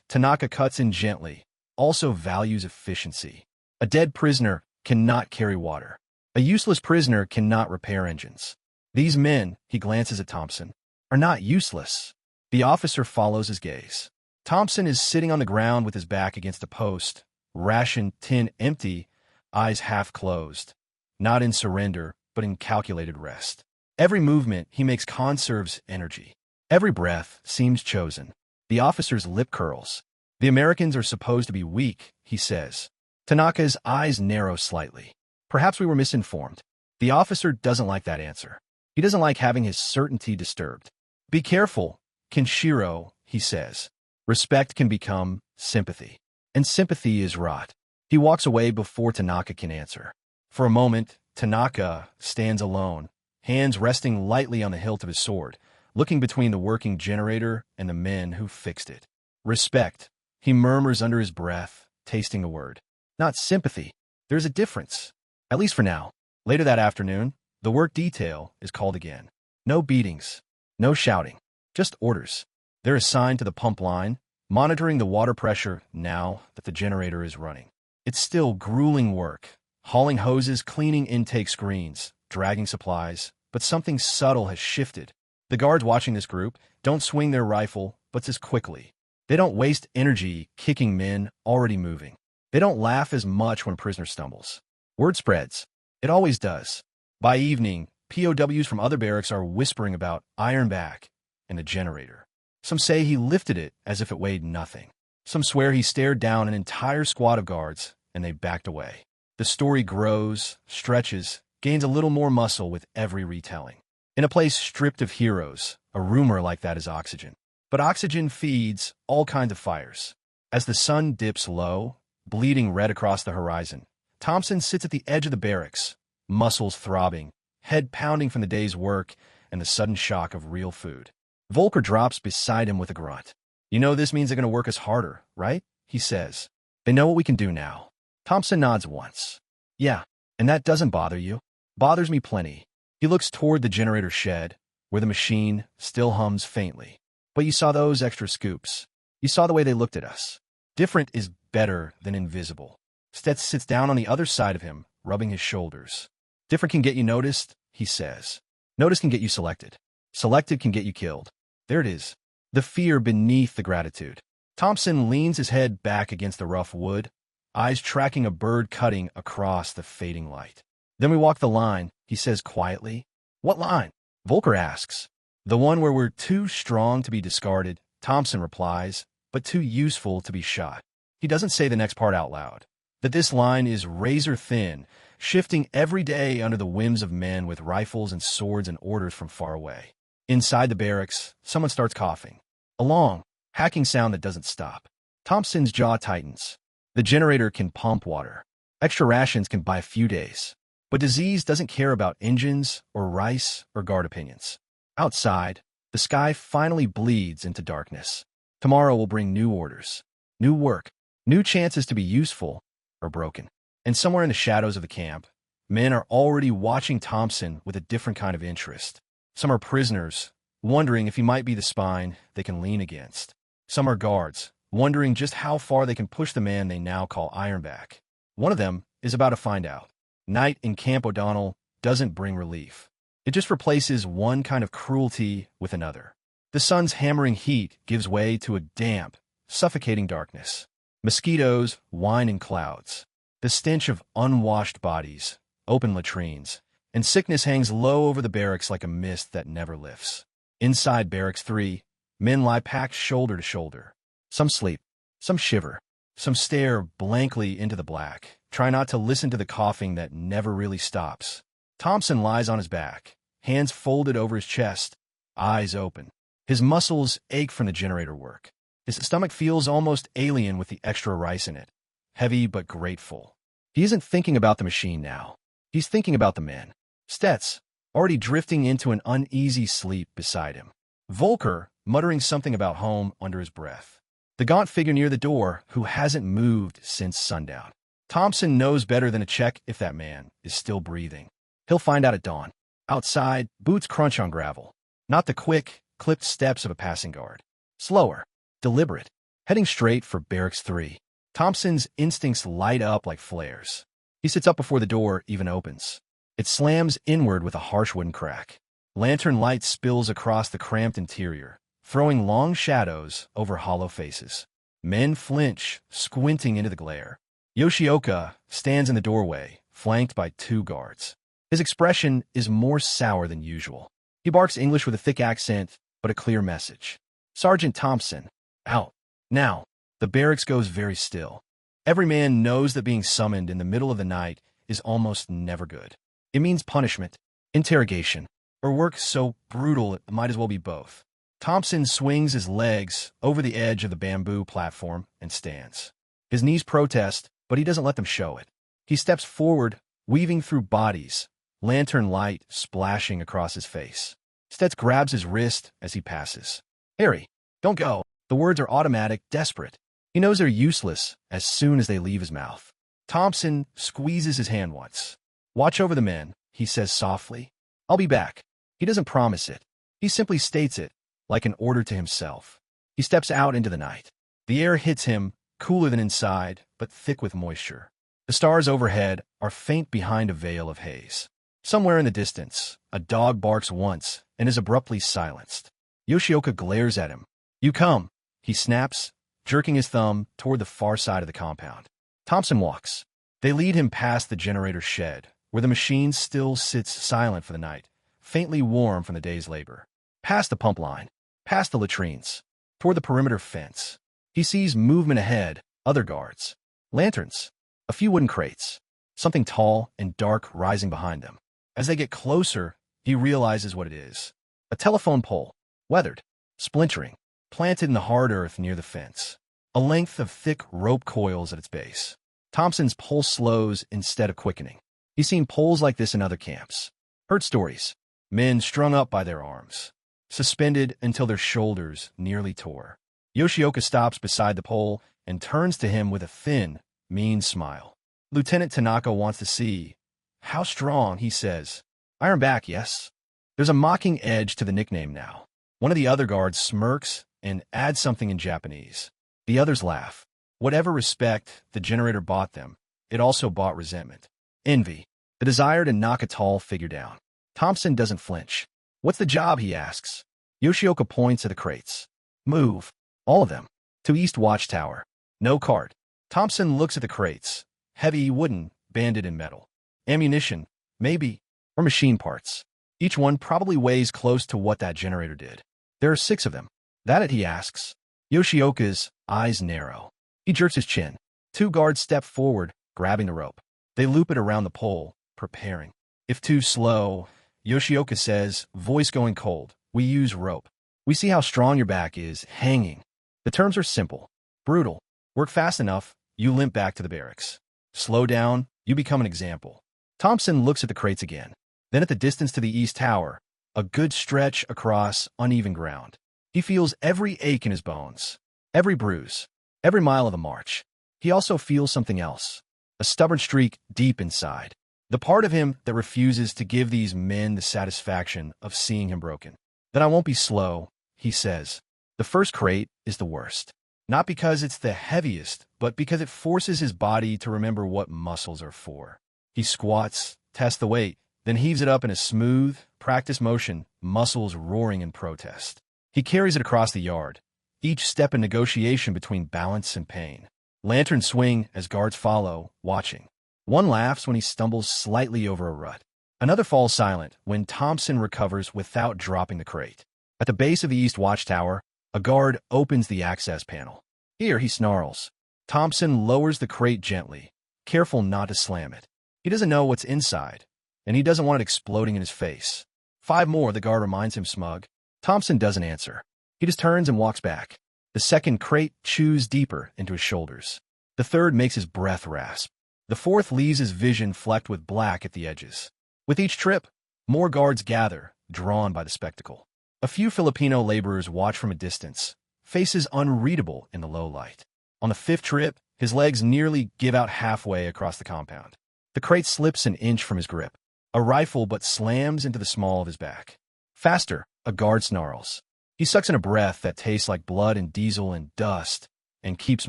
Tanaka cuts in gently, also values efficiency. A dead prisoner cannot carry water. A useless prisoner cannot repair engines. These men, he glances at Thompson, are not useless. The officer follows his gaze. Thompson is sitting on the ground with his back against a post, ration tin empty, eyes half closed. Not in surrender, but in calculated rest. Every movement he makes conserves energy. Every breath seems chosen. The officer's lip curls. The Americans are supposed to be weak, he says. Tanaka's eyes narrow slightly. Perhaps we were misinformed. The officer doesn't like that answer. He doesn't like having his certainty disturbed. Be careful, Kenshiro, he says. Respect can become sympathy. And sympathy is rot. He walks away before Tanaka can answer. For a moment, Tanaka stands alone, hands resting lightly on the hilt of his sword, looking between the working generator and the men who fixed it. Respect, he murmurs under his breath, tasting a word. Not sympathy. There's a difference. At least for now. Later that afternoon, the work detail is called again. No beatings. No shouting. Just orders. They're assigned to the pump line, monitoring the water pressure now that the generator is running. It's still grueling work. Hauling hoses, cleaning intake screens, dragging supplies, but something subtle has shifted. The guards watching this group don't swing their rifle, but as quickly. They don't waste energy kicking men already moving. They don't laugh as much when a prisoner stumbles. Word spreads. It always does. By evening, POWs from other barracks are whispering about Ironback and the generator. Some say he lifted it as if it weighed nothing. Some swear he stared down an entire squad of guards and they backed away. The story grows, stretches, gains a little more muscle with every retelling. In a place stripped of heroes, a rumor like that is oxygen. But oxygen feeds all kinds of fires. As the sun dips low, bleeding red across the horizon, Thompson sits at the edge of the barracks, muscles throbbing, head pounding from the day's work and the sudden shock of real food. Volker drops beside him with a grunt. You know this means they're going to work us harder, right? He says. They know what we can do now. Thompson nods once. Yeah, and that doesn't bother you? Bothers me plenty. He looks toward the generator shed, where the machine still hums faintly. But you saw those extra scoops. You saw the way they looked at us. Different is better than invisible. Stets sits down on the other side of him, rubbing his shoulders. Different can get you noticed, he says. Notice can get you selected. Selected can get you killed. There it is. The fear beneath the gratitude. Thompson leans his head back against the rough wood, eyes tracking a bird cutting across the fading light. Then we walk the line, he says quietly. What line? Volker asks. The one where we're too strong to be discarded, Thompson replies, but too useful to be shot. He doesn't say the next part out loud. That this line is razor thin, shifting every day under the whims of men with rifles and swords and orders from far away. Inside the barracks, someone starts coughing. A long, hacking sound that doesn't stop. Thompson's jaw tightens. The generator can pump water. Extra rations can buy a few days. But disease doesn't care about engines or rice or guard opinions. Outside, the sky finally bleeds into darkness. Tomorrow will bring new orders, new work, new chances to be useful or broken. And somewhere in the shadows of the camp, men are already watching Thompson with a different kind of interest. Some are prisoners, wondering if he might be the spine they can lean against. Some are guards, wondering just how far they can push the man they now call Ironback. One of them is about to find out. Night in Camp O'Donnell doesn't bring relief. It just replaces one kind of cruelty with another. The sun's hammering heat gives way to a damp, suffocating darkness. Mosquitoes whine in clouds. The stench of unwashed bodies, open latrines, and sickness hangs low over the barracks like a mist that never lifts. Inside Barracks 3, men lie packed shoulder to shoulder. Some sleep, some shiver, some stare blankly into the black, try not to listen to the coughing that never really stops. Thompson lies on his back, hands folded over his chest, eyes open. His muscles ache from the generator work. His stomach feels almost alien with the extra rice in it, heavy but grateful. He isn't thinking about the machine now. He's thinking about the men. Stets, already drifting into an uneasy sleep beside him. Volker, muttering something about home under his breath. The gaunt figure near the door, who hasn't moved since sundown. Thompson knows better than to check if that man is still breathing. He'll find out at dawn. Outside, boots crunch on gravel. Not the quick, clipped steps of a passing guard. Slower, deliberate, heading straight for Barracks 3. Thompson's instincts light up like flares. He sits up before the door even opens. It slams inward with a harsh wooden crack. Lantern light spills across the cramped interior, throwing long shadows over hollow faces. Men flinch, squinting into the glare. Yoshioka stands in the doorway, flanked by 2 guards. His expression is more sour than usual. He barks English with a thick accent, but a clear message. Sergeant Thompson, out. Now. The barracks goes very still. Every man knows that being summoned in the middle of the night is almost never good. It means punishment, interrogation, or work so brutal it might as well be both. Thompson swings his legs over the edge of the bamboo platform and stands. His knees protest, but he doesn't let them show it. He steps forward, weaving through bodies, lantern light splashing across his face. Stets grabs his wrist as he passes. Harry, don't go. The words are automatic, desperate. He knows they're useless as soon as they leave his mouth. Thompson squeezes his hand once. Watch over the men, he says softly. I'll be back. He doesn't promise it. He simply states it, like an order to himself. He steps out into the night. The air hits him, cooler than inside, but thick with moisture. The stars overhead are faint behind a veil of haze. Somewhere in the distance, a dog barks once and is abruptly silenced. Yoshioka glares at him. You come, he snaps, jerking his thumb toward the far side of the compound. Thompson walks. They lead him past the generator shed, where the machine still sits silent for the night, faintly warm from the day's labor. Past the pump line, past the latrines, toward the perimeter fence. He sees movement ahead, other guards, lanterns, a few wooden crates, something tall and dark rising behind them. As they get closer, he realizes what it is. A telephone pole, weathered, splintering, planted in the hard earth near the fence. A length of thick rope coils at its base. Thompson's pulse slows instead of quickening. He's seen poles like this in other camps. Heard stories. Men strung up by their arms, suspended until their shoulders nearly tore. Yoshioka stops beside the pole and turns to him with a thin, mean smile. Lieutenant Tanaka wants to see. How strong, he says. Iron back, yes? There's a mocking edge to the nickname now. One of the other guards smirks and adds something in Japanese. The others laugh. Whatever respect the generator bought them, it also bought resentment. Envy. The desire to knock a tall figure down. Thompson doesn't flinch. What's the job, he asks. Yoshioka points at the crates. Move. All of them. To East Watchtower. No cart. Thompson looks at the crates. Heavy, wooden, banded in metal. Ammunition, maybe, or machine parts. Each one probably weighs close to what that generator did. There are 6 of them. That it, he asks. Yoshioka's eyes narrow. He jerks his chin. 2 guards step forward, grabbing the rope. They loop it around the pole, preparing. If too slow, Yoshioka says, voice going cold, we use rope. We see how strong your back is, hanging. The terms are simple. Brutal. Work fast enough, you limp back to the barracks. Slow down, you become an example. Thompson looks at the crates again. Then at the distance to the east tower, a good stretch across uneven ground. He feels every ache in his bones, every bruise, every mile of the march. He also feels something else, a stubborn streak deep inside, the part of him that refuses to give these men the satisfaction of seeing him broken. Then I won't be slow, he says. The first crate is the worst. Not because it's the heaviest, but because it forces his body to remember what muscles are for. He squats, tests the weight, then heaves it up in a smooth, practiced motion, muscles roaring in protest. He carries it across the yard, each step a negotiation between balance and pain. Lanterns swing as guards follow, watching. One laughs when he stumbles slightly over a rut. Another falls silent when Thompson recovers without dropping the crate. At the base of the east watchtower, a guard opens the access panel. Here, he snarls. Thompson lowers the crate gently, careful not to slam it. He doesn't know what's inside, and he doesn't want it exploding in his face. 5 more, the guard reminds him, smug. Thompson doesn't answer. He just turns and walks back. The second crate chews deeper into his shoulders. The third makes his breath rasp. The fourth leaves his vision flecked with black at the edges. With each trip, more guards gather, drawn by the spectacle. A few Filipino laborers watch from a distance, faces unreadable in the low light. On the 5th trip, his legs nearly give out halfway across the compound. The crate slips an inch from his grip. A rifle but slams into the small of his back. Faster, a guard snarls. He sucks in a breath that tastes like blood and diesel and dust, and keeps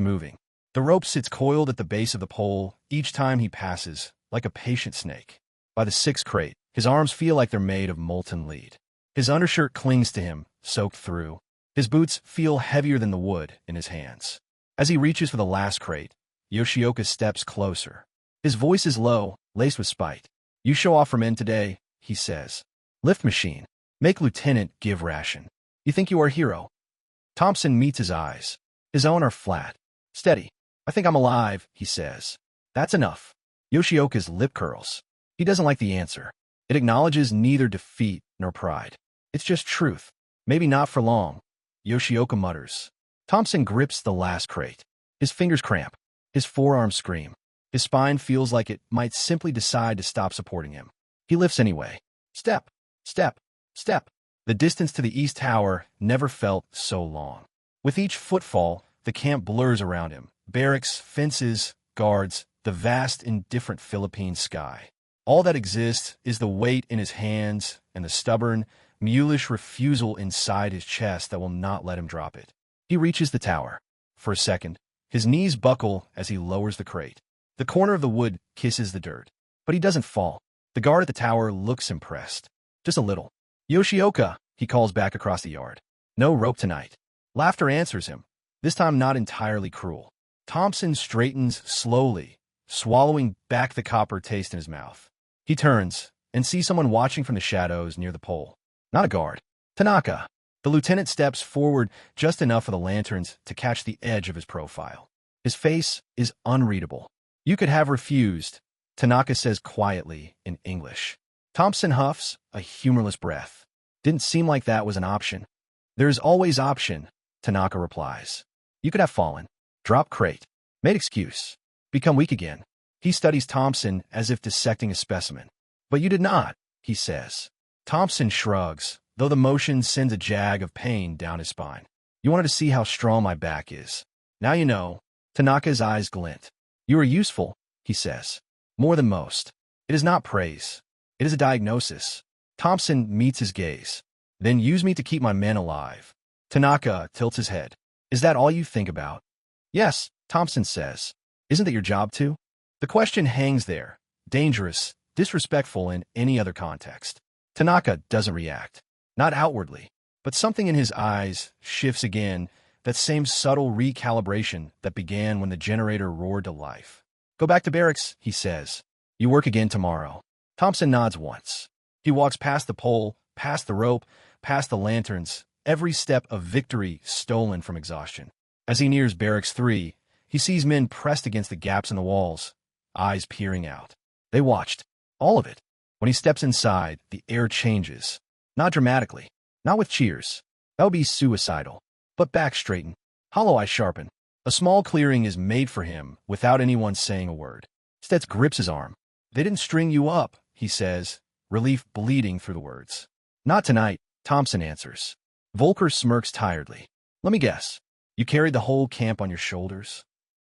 moving. The rope sits coiled at the base of the pole each time he passes, like a patient snake. By the 6th crate, his arms feel like they're made of molten lead. His undershirt clings to him, soaked through. His boots feel heavier than the wood in his hands. As he reaches for the last crate, Yoshioka steps closer. His voice is low, laced with spite. "You show off for men today," he says. "Lift machine. Make lieutenant give ration. You think you are a hero?" Thompson meets his eyes. His own are flat. "Steady. I think I'm alive," he says. "That's enough." Yoshioka's lip curls. He doesn't like the answer. It acknowledges neither defeat nor pride. It's just truth. "Maybe not for long," Yoshioka mutters. Thompson grips the last crate. His fingers cramp. His forearms scream. His spine feels like it might simply decide to stop supporting him. He lifts anyway. Step, step, step. The distance to the east tower never felt so long. With each footfall, the camp blurs around him. Barracks, fences, guards, the vast, indifferent Philippine sky. All that exists is the weight in his hands and the stubborn, mulish refusal inside his chest that will not let him drop it. He reaches the tower. For a second, his knees buckle as he lowers the crate. The corner of the wood kisses the dirt. But he doesn't fall. The guard at the tower looks impressed. Just a little. "Yoshioka," he calls back across the yard. "No rope tonight." Laughter answers him, this time not entirely cruel. Thompson straightens slowly, swallowing back the copper taste in his mouth. He turns and sees someone watching from the shadows near the pole. Not a guard. Tanaka. The lieutenant steps forward just enough for the lanterns to catch the edge of his profile. His face is unreadable. "You could have refused," Tanaka says quietly in English. Thompson huffs a humorless breath. "Didn't seem like that was an option." "There's always option," Tanaka replies. "You could have fallen. Drop crate. Made excuse. Become weak again." He studies Thompson as if dissecting a specimen. "But you did not," he says. Thompson shrugs, though the motion sends a jag of pain down his spine. "You wanted to see how strong my back is. Now you know." Tanaka's eyes glint. "You are useful," he says. "More than most." It is not praise. It is a diagnosis. Thompson meets his gaze. "Then use me to keep my men alive." Tanaka tilts his head. "Is that all you think about?" "Yes," Thompson says. "Isn't it your job to?" The question hangs there, dangerous, disrespectful in any other context. Tanaka doesn't react. Not outwardly, but something in his eyes shifts again, that same subtle recalibration that began when the generator roared to life. "Go back to barracks," he says. "You work again tomorrow." Thompson nods once. He walks past the pole, past the rope, past the lanterns, every step of victory stolen from exhaustion. As he nears Barracks 3, he sees men pressed against the gaps in the walls, eyes peering out. They watched. All of it. When he steps inside, the air changes. Not dramatically. Not with cheers. That would be suicidal. But back straighten. Hollow eyes sharpen. A small clearing is made for him without anyone saying a word. Stets grips his arm. "They didn't string you up," he says, relief bleeding through the words. "Not tonight," Thompson answers. Volker smirks tiredly. "Let me guess. You carried the whole camp on your shoulders?"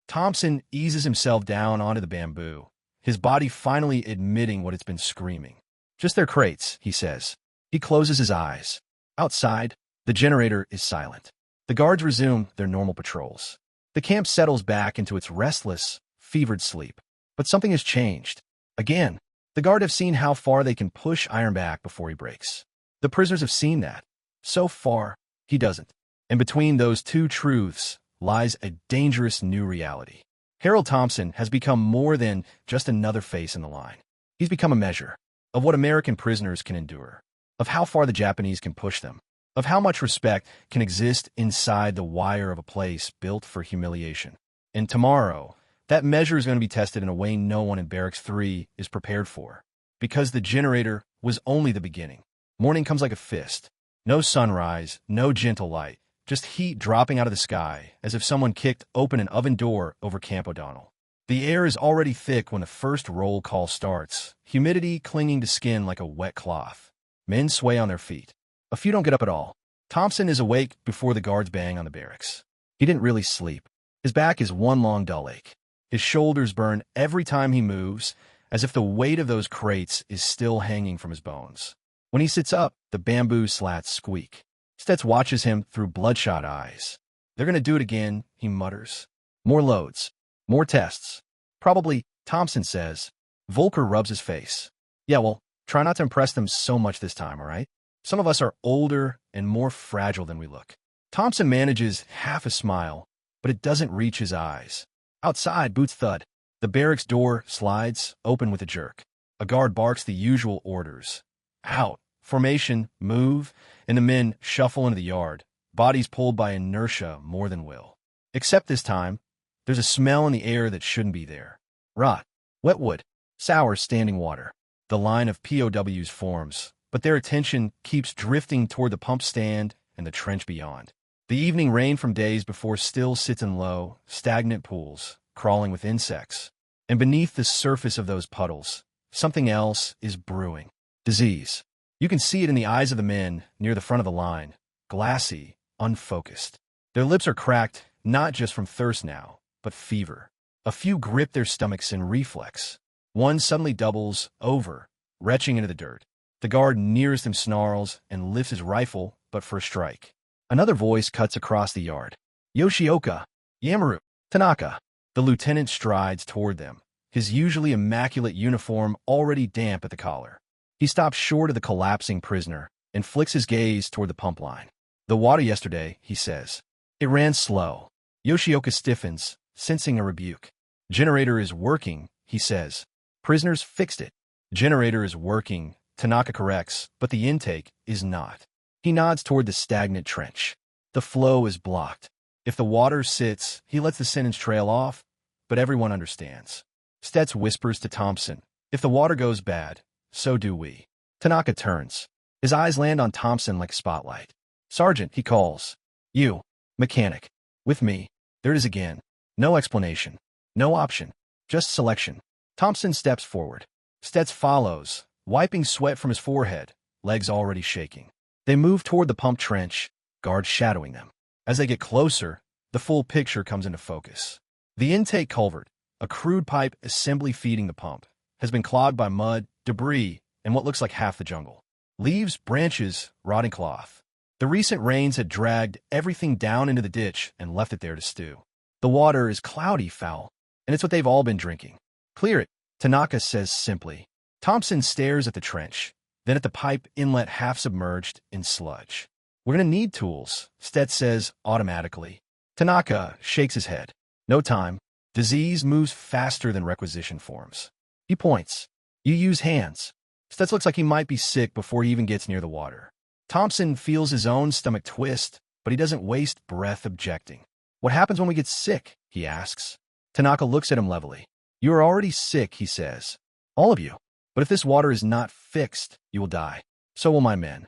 Thompson eases himself down onto the bamboo, his body finally admitting what it's been screaming. "Just their crates," he says. He closes his eyes. Outside, the generator is silent. The guards resume their normal patrols. The camp settles back into its restless, fevered sleep. But something has changed. Again, the guard have seen how far they can push Ironback before he breaks. The prisoners have seen that. So far, he doesn't. And between those two truths lies a dangerous new reality. Harold Thompson has become more than just another face in the line. He's become a measure of what American prisoners can endure, of how far the Japanese can push them, of how much respect can exist inside the wire of a place built for humiliation. And tomorrow, that measure is going to be tested in a way no one in Barracks 3 is prepared for. Because the generator was only the beginning. Morning comes like a fist. No sunrise, no gentle light, just heat dropping out of the sky as if someone kicked open an oven door over Camp O'Donnell. The air is already thick when the first roll call starts, humidity clinging to skin like a wet cloth. Men sway on their feet. A few don't get up at all. Thompson is awake before the guards bang on the barracks. He didn't really sleep. His back is one long dull ache. His shoulders burn every time he moves, as if the weight of those crates is still hanging from his bones. When he sits up, the bamboo slats squeak. Stets watches him through bloodshot eyes. They're going to do it again, he mutters. More loads. More tests. Probably, Thompson says. Volker rubs his face. Yeah, well, try not to impress them so much this time, all right? Some of us are older and more fragile than we look. Thompson manages half a smile, but it doesn't reach his eyes. Outside, boots thud. The barracks door slides open with a jerk. A guard barks the usual orders. Out. Formation, move, and the men shuffle into the yard, bodies pulled by inertia more than will. Except this time, there's a smell in the air that shouldn't be there. Rot. Wet wood. Sour standing water. The line of POWs forms, but their attention keeps drifting toward the pump stand and the trench beyond. The evening rain from days before still sits in low, stagnant pools, crawling with insects. And beneath the surface of those puddles, something else is brewing. Disease. You can see it in the eyes of the men near the front of the line, glassy, unfocused. Their lips are cracked, not just from thirst now, but fever. A few grip their stomachs in reflex. One suddenly doubles over, retching into the dirt. The guard nearest him snarls and lifts his rifle, but for a strike. Another voice cuts across the yard. Yoshioka, Yamaru, Tanaka. The lieutenant strides toward them, his usually immaculate uniform already damp at the collar. He stops short of the collapsing prisoner and flicks his gaze toward the pump line. The water yesterday, he says. It ran slow. Yoshioka stiffens, sensing a rebuke. Generator is working, he says. Prisoners fixed it. Generator is working, Tanaka corrects, but the intake is not. He nods toward the stagnant trench. The flow is blocked. If the water sits, he lets the sentence trail off, but everyone understands. Stets whispers to Thompson, if the water goes bad, so do we. Tanaka turns. His eyes land on Thompson like a spotlight. Sergeant, he calls. You, mechanic. With me. There it is again. No explanation. No option. Just selection. Thompson steps forward. Stets follows, wiping sweat from his forehead, legs already shaking. They move toward the pump trench, guards shadowing them. As they get closer, the full picture comes into focus. The intake culvert, a crude pipe assembly feeding the pump, has been clogged by mud, debris, and what looks like half the jungle. Leaves, branches, rotting cloth. The recent rains had dragged everything down into the ditch and left it there to stew. The water is cloudy foul, and it's what they've all been drinking. Clear it, Tanaka says simply. Thompson stares at the trench, then at the pipe inlet half submerged in sludge. We're going to need tools, Stets says automatically. Tanaka shakes his head. No time. Disease moves faster than requisition forms. He points. You use hands. Stets looks like he might be sick before he even gets near the water. Thompson feels his own stomach twist, but he doesn't waste breath objecting. What happens when we get sick? He asks. Tanaka looks at him levelly. You are already sick, he says. All of you. But if this water is not fixed, you will die. So will my men.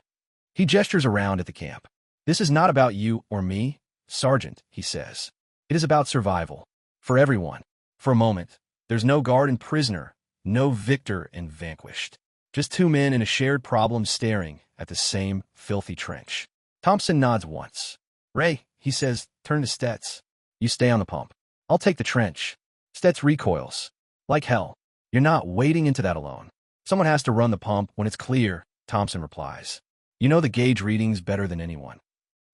He gestures around at the camp. This is not about you or me, Sergeant, he says. It is about survival. For everyone. For a moment, there's no guard and prisoner, no victor and vanquished. Just two men in a shared problem staring at the same filthy trench. Thompson nods once. Ray, he says, turn to Stets. You stay on the pump. I'll take the trench. Stets recoils. Like hell. You're not wading into that alone. Someone has to run the pump when it's clear, Thompson replies. You know the gauge readings better than anyone.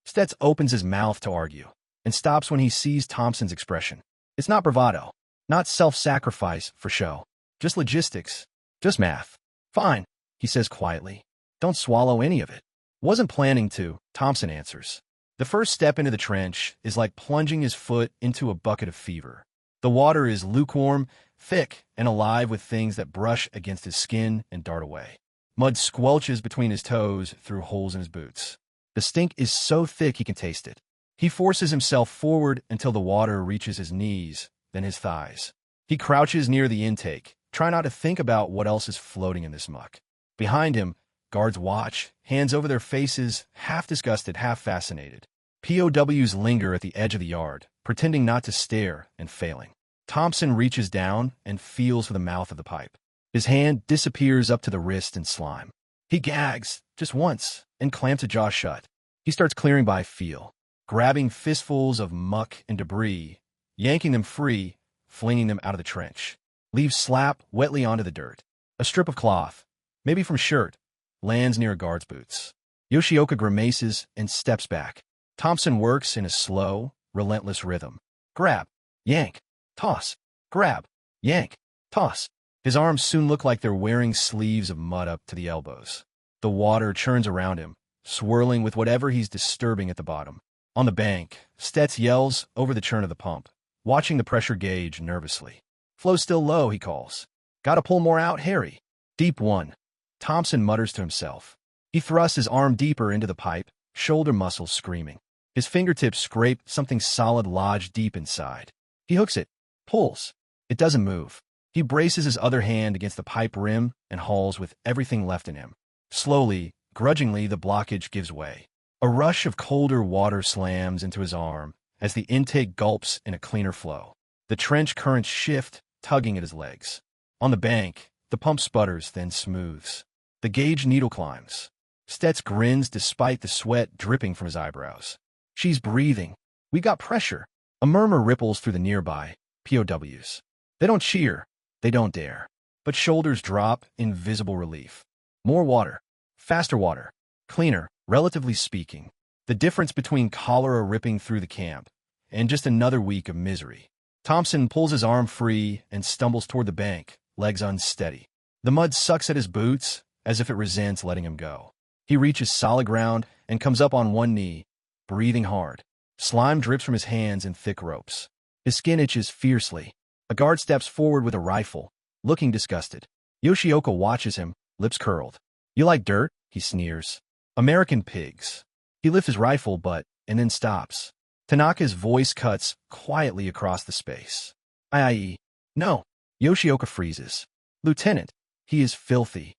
Stets opens his mouth to argue, and stops when he sees Thompson's expression. It's not bravado, not self-sacrifice for show. Just logistics, just math. Fine, he says quietly. Don't swallow any of it. Wasn't planning to, Thompson answers. The first step into the trench is like plunging his foot into a bucket of fever. The water is lukewarm, thick, and alive with things that brush against his skin and dart away. Mud squelches between his toes through holes in his boots. The stink is so thick he can taste it. He forces himself forward until the water reaches his knees, then his thighs. He crouches near the intake, trying not to think about what else is floating in this muck. Behind him, guards watch, hands over their faces, half disgusted, half fascinated. POWs linger at the edge of the yard, pretending not to stare and failing. Thompson reaches down and feels for the mouth of the pipe. His hand disappears up to the wrist in slime. He gags, just once, and clamps a jaw shut. He starts clearing by feel, grabbing fistfuls of muck and debris, yanking them free, flinging them out of the trench. Leaves slap wetly onto the dirt. A strip of cloth, maybe from shirt, lands near a guard's boots. Yoshioka grimaces and steps back. Thompson works in a slow, relentless rhythm. Grab, yank, toss, grab, yank, toss. His arms soon look like they're wearing sleeves of mud up to the elbows. The water churns around him, swirling with whatever he's disturbing at the bottom. On the bank, Stets yells over the churn of the pump, watching the pressure gauge nervously. Flow's still low, he calls. Gotta pull more out, Harry. Deep one. Thompson mutters to himself. He thrusts his arm deeper into the pipe, shoulder muscles screaming. His fingertips scrape something solid lodged deep inside. He hooks it, pulls. It doesn't move. He braces his other hand against the pipe rim and hauls with everything left in him. Slowly, grudgingly, the blockage gives way. A rush of colder water slams into his arm as the intake gulps in a cleaner flow. The trench currents shift, tugging at his legs. On the bank, the pump sputters, then smooths. The gauge needle climbs. Stets grins despite the sweat dripping from his eyebrows. She's breathing. We got pressure. A murmur ripples through the nearby POWs. They don't cheer. They don't dare. But shoulders drop in visible relief. More water. Faster water. Cleaner, relatively speaking. The difference between cholera ripping through the camp and just another week of misery. Thompson pulls his arm free and stumbles toward the bank, legs unsteady. The mud sucks at his boots as if it resents letting him go. He reaches solid ground and comes up on one knee, breathing hard. Slime drips from his hands in thick ropes. His skin itches fiercely. A guard steps forward with a rifle, looking disgusted. Yoshioka watches him, lips curled. You like dirt? He sneers. American pigs. He lifts his rifle, and then stops. Tanaka's voice cuts quietly across the space. I.e. No. Yoshioka freezes. Lieutenant, he is filthy.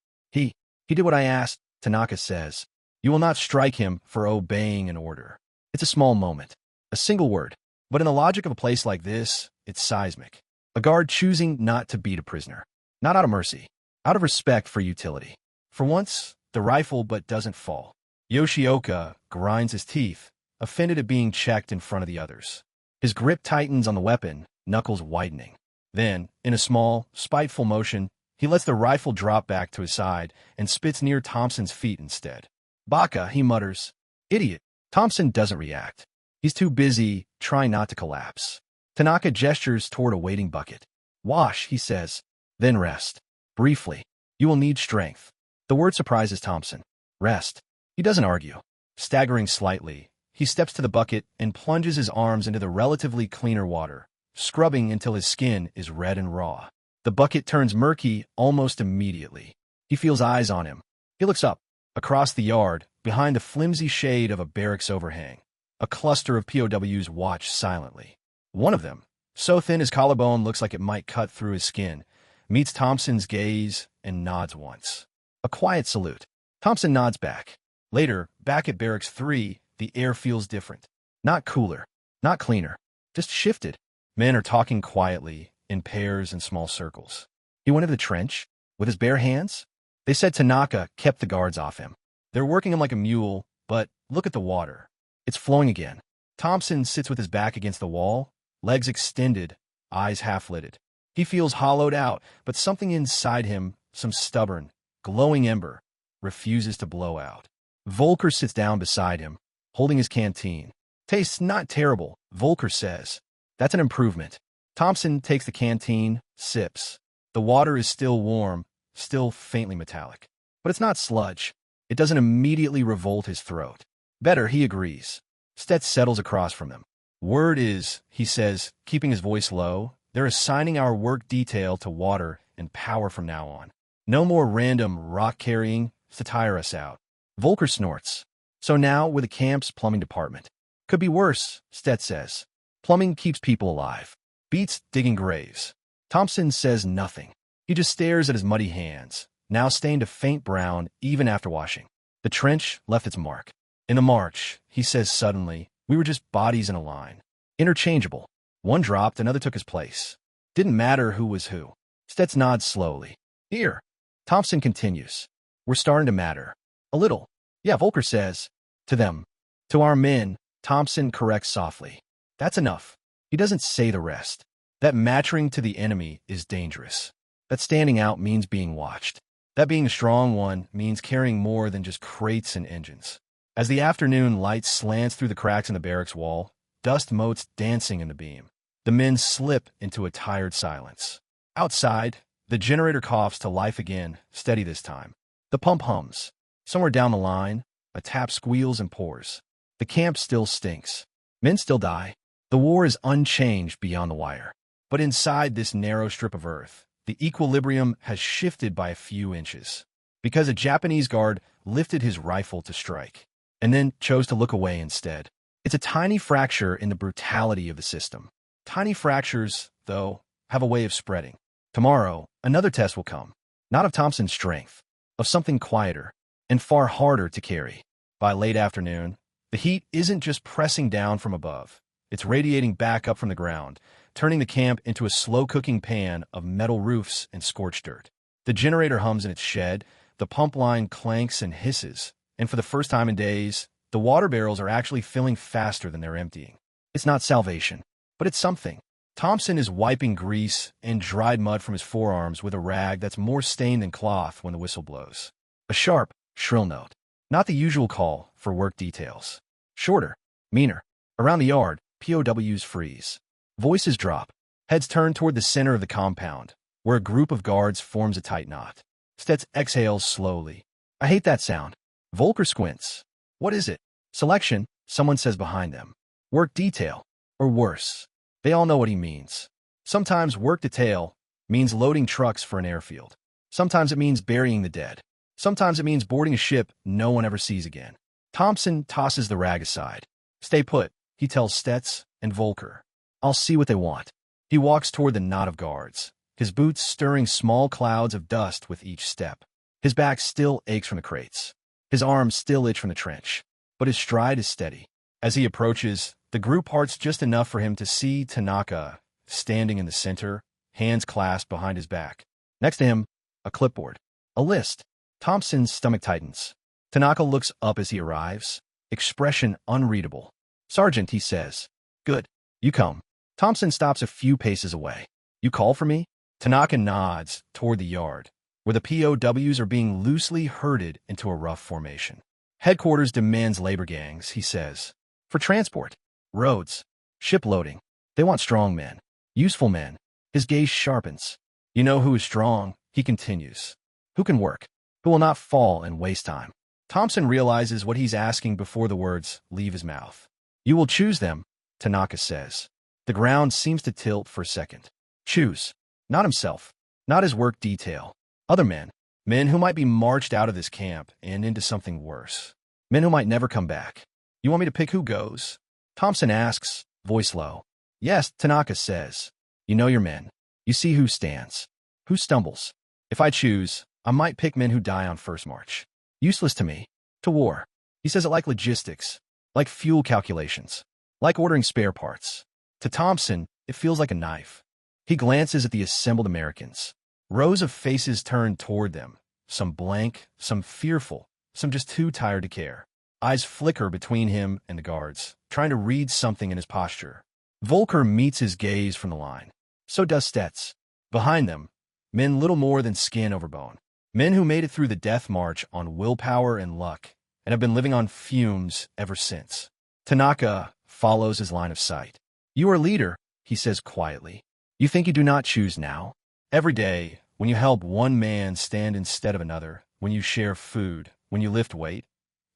He did what I asked, Tanaka says. You will not strike him for obeying an order. It's a small moment. A single word. But in the logic of a place like this, it's seismic. A guard choosing not to beat a prisoner. Not out of mercy. Out of respect for utility. For once, the rifle doesn't fall. Yoshioka grinds his teeth, offended at being checked in front of the others. His grip tightens on the weapon, knuckles widening. Then, in a small, spiteful motion, he lets the rifle drop back to his side and spits near Thompson's feet instead. Baka, he mutters. Idiot. Thompson doesn't react. He's too busy trying not to collapse. Tanaka gestures toward a waiting bucket. Wash, he says. Then rest. Briefly. You will need strength. The word surprises Thompson. Rest. He doesn't argue. Staggering slightly, he steps to the bucket and plunges his arms into the relatively cleaner water, scrubbing until his skin is red and raw. The bucket turns murky almost immediately. He feels eyes on him. He looks up. Across the yard, behind the flimsy shade of a barracks overhang, a cluster of POWs watch silently. One of them, so thin his collarbone looks like it might cut through his skin, meets Thompson's gaze and nods once. A quiet salute. Thompson nods back. Later, back at Barracks 3, the air feels different. Not cooler, not cleaner, just shifted. Men are talking quietly, in pairs and small circles. He went into the trench, with his bare hands? They said Tanaka kept the guards off him. They're working him like a mule, but look at the water. It's flowing again. Thompson sits with his back against the wall, legs extended, eyes half-lidded. He feels hollowed out, but something inside him, some stubborn, glowing ember, refuses to blow out. Volker sits down beside him, holding his canteen. Tastes not terrible, Volker says. That's an improvement. Thompson takes the canteen, sips. The water is still warm, still faintly metallic. But it's not sludge. It doesn't immediately revolt his throat. Better, he agrees. Stets settles across from them. Word is, he says, keeping his voice low, They're assigning our work detail to water and power from now on. No more random rock carrying to tire us out. Volker snorts. So now we're the camp's plumbing department. Could be worse, Stet says. Plumbing keeps people alive. Beats digging graves. Thompson says nothing. He just stares at his muddy hands, now stained a faint brown even after washing. The trench left its mark. In the march, he says suddenly, we were just bodies in a line. Interchangeable. One dropped, another took his place. Didn't matter who was who. Stets nods slowly. Here. Thompson continues. We're starting to matter. A little. Yeah, Volker says. To them. To our men, Thompson corrects softly. That's enough. He doesn't say the rest. That mattering to the enemy is dangerous. That standing out means being watched. That being a strong one means carrying more than just crates and engines. As the afternoon light slants through the cracks in the barracks wall, dust motes dancing in the beam. The men slip into a tired silence. Outside, the generator coughs to life again, steady this time. The pump hums. Somewhere down the line, a tap squeals and pours. The camp still stinks. Men still die. The war is unchanged beyond the wire. But inside this narrow strip of earth, the equilibrium has shifted by a few inches. Because a Japanese guard lifted his rifle to strike, and then chose to look away instead. It's a tiny fracture in the brutality of the system. Tiny fractures, though, have a way of spreading. Tomorrow, another test will come. Not of Thompson's strength, of something quieter and far harder to carry. By late afternoon, the heat isn't just pressing down from above. It's radiating back up from the ground, turning the camp into a slow-cooking pan of metal roofs and scorched dirt. The generator hums in its shed, the pump line clanks and hisses, and for the first time in days, the water barrels are actually filling faster than they're emptying. It's not salvation, but it's something. Thompson is wiping grease and dried mud from his forearms with a rag that's more stained than cloth when the whistle blows. A sharp, shrill note. Not the usual call for work details. Shorter, meaner. Around the yard, POWs freeze. Voices drop. Heads turn toward the center of the compound, where a group of guards forms a tight knot. Stets exhales slowly. I hate that sound. Volker squints. What is it? Selection, someone says behind them. Work detail, or worse. They all know what he means. Sometimes work detail means loading trucks for an airfield. Sometimes it means burying the dead. Sometimes it means boarding a ship no one ever sees again. Thompson tosses the rag aside. Stay put, he tells Stets and Volker. I'll see what they want. He walks toward the knot of guards, his boots stirring small clouds of dust with each step. His back still aches from the crates. His arms still itch from the trench, but his stride is steady. As he approaches, the group parts just enough for him to see Tanaka standing in the center, hands clasped behind his back. Next to him, a clipboard. A list. Thompson's stomach tightens. Tanaka looks up as he arrives, expression unreadable. Sergeant, he says. Good. You come. Thompson stops a few paces away. You call for me? Tanaka nods toward the yard, where the POWs are being loosely herded into a rough formation. Headquarters demands labor gangs, he says. For transport, roads, shiploading. They want strong men, useful men. His gaze sharpens. You know who is strong, he continues. Who can work, who will not fall and waste time. Thompson realizes what he's asking before the words leave his mouth. You will choose them, Tanaka says. The ground seems to tilt for a second. Choose. Not himself. Not his work detail. Other men. Men who might be marched out of this camp and into something worse. Men who might never come back. You want me to pick who goes? Thompson asks, voice low. Yes, Tanaka says. You know your men. You see who stands. Who stumbles. If I choose, I might pick men who die on first march. Useless to me. To war. He says it like logistics. Like fuel calculations. Like ordering spare parts. To Thompson, it feels like a knife. He glances at the assembled Americans. Rows of faces turn toward them. Some blank, some fearful, some just too tired to care. Eyes flicker between him and the guards, trying to read something in his posture. Volker meets his gaze from the line. So does Stets. Behind them, men little more than skin over bone. Men who made it through the death march on willpower and luck, and have been living on fumes ever since. Tanaka follows his line of sight. You are leader, he says quietly. You think you do not choose now? Every day, when you help one man stand instead of another, when you share food, when you lift weight,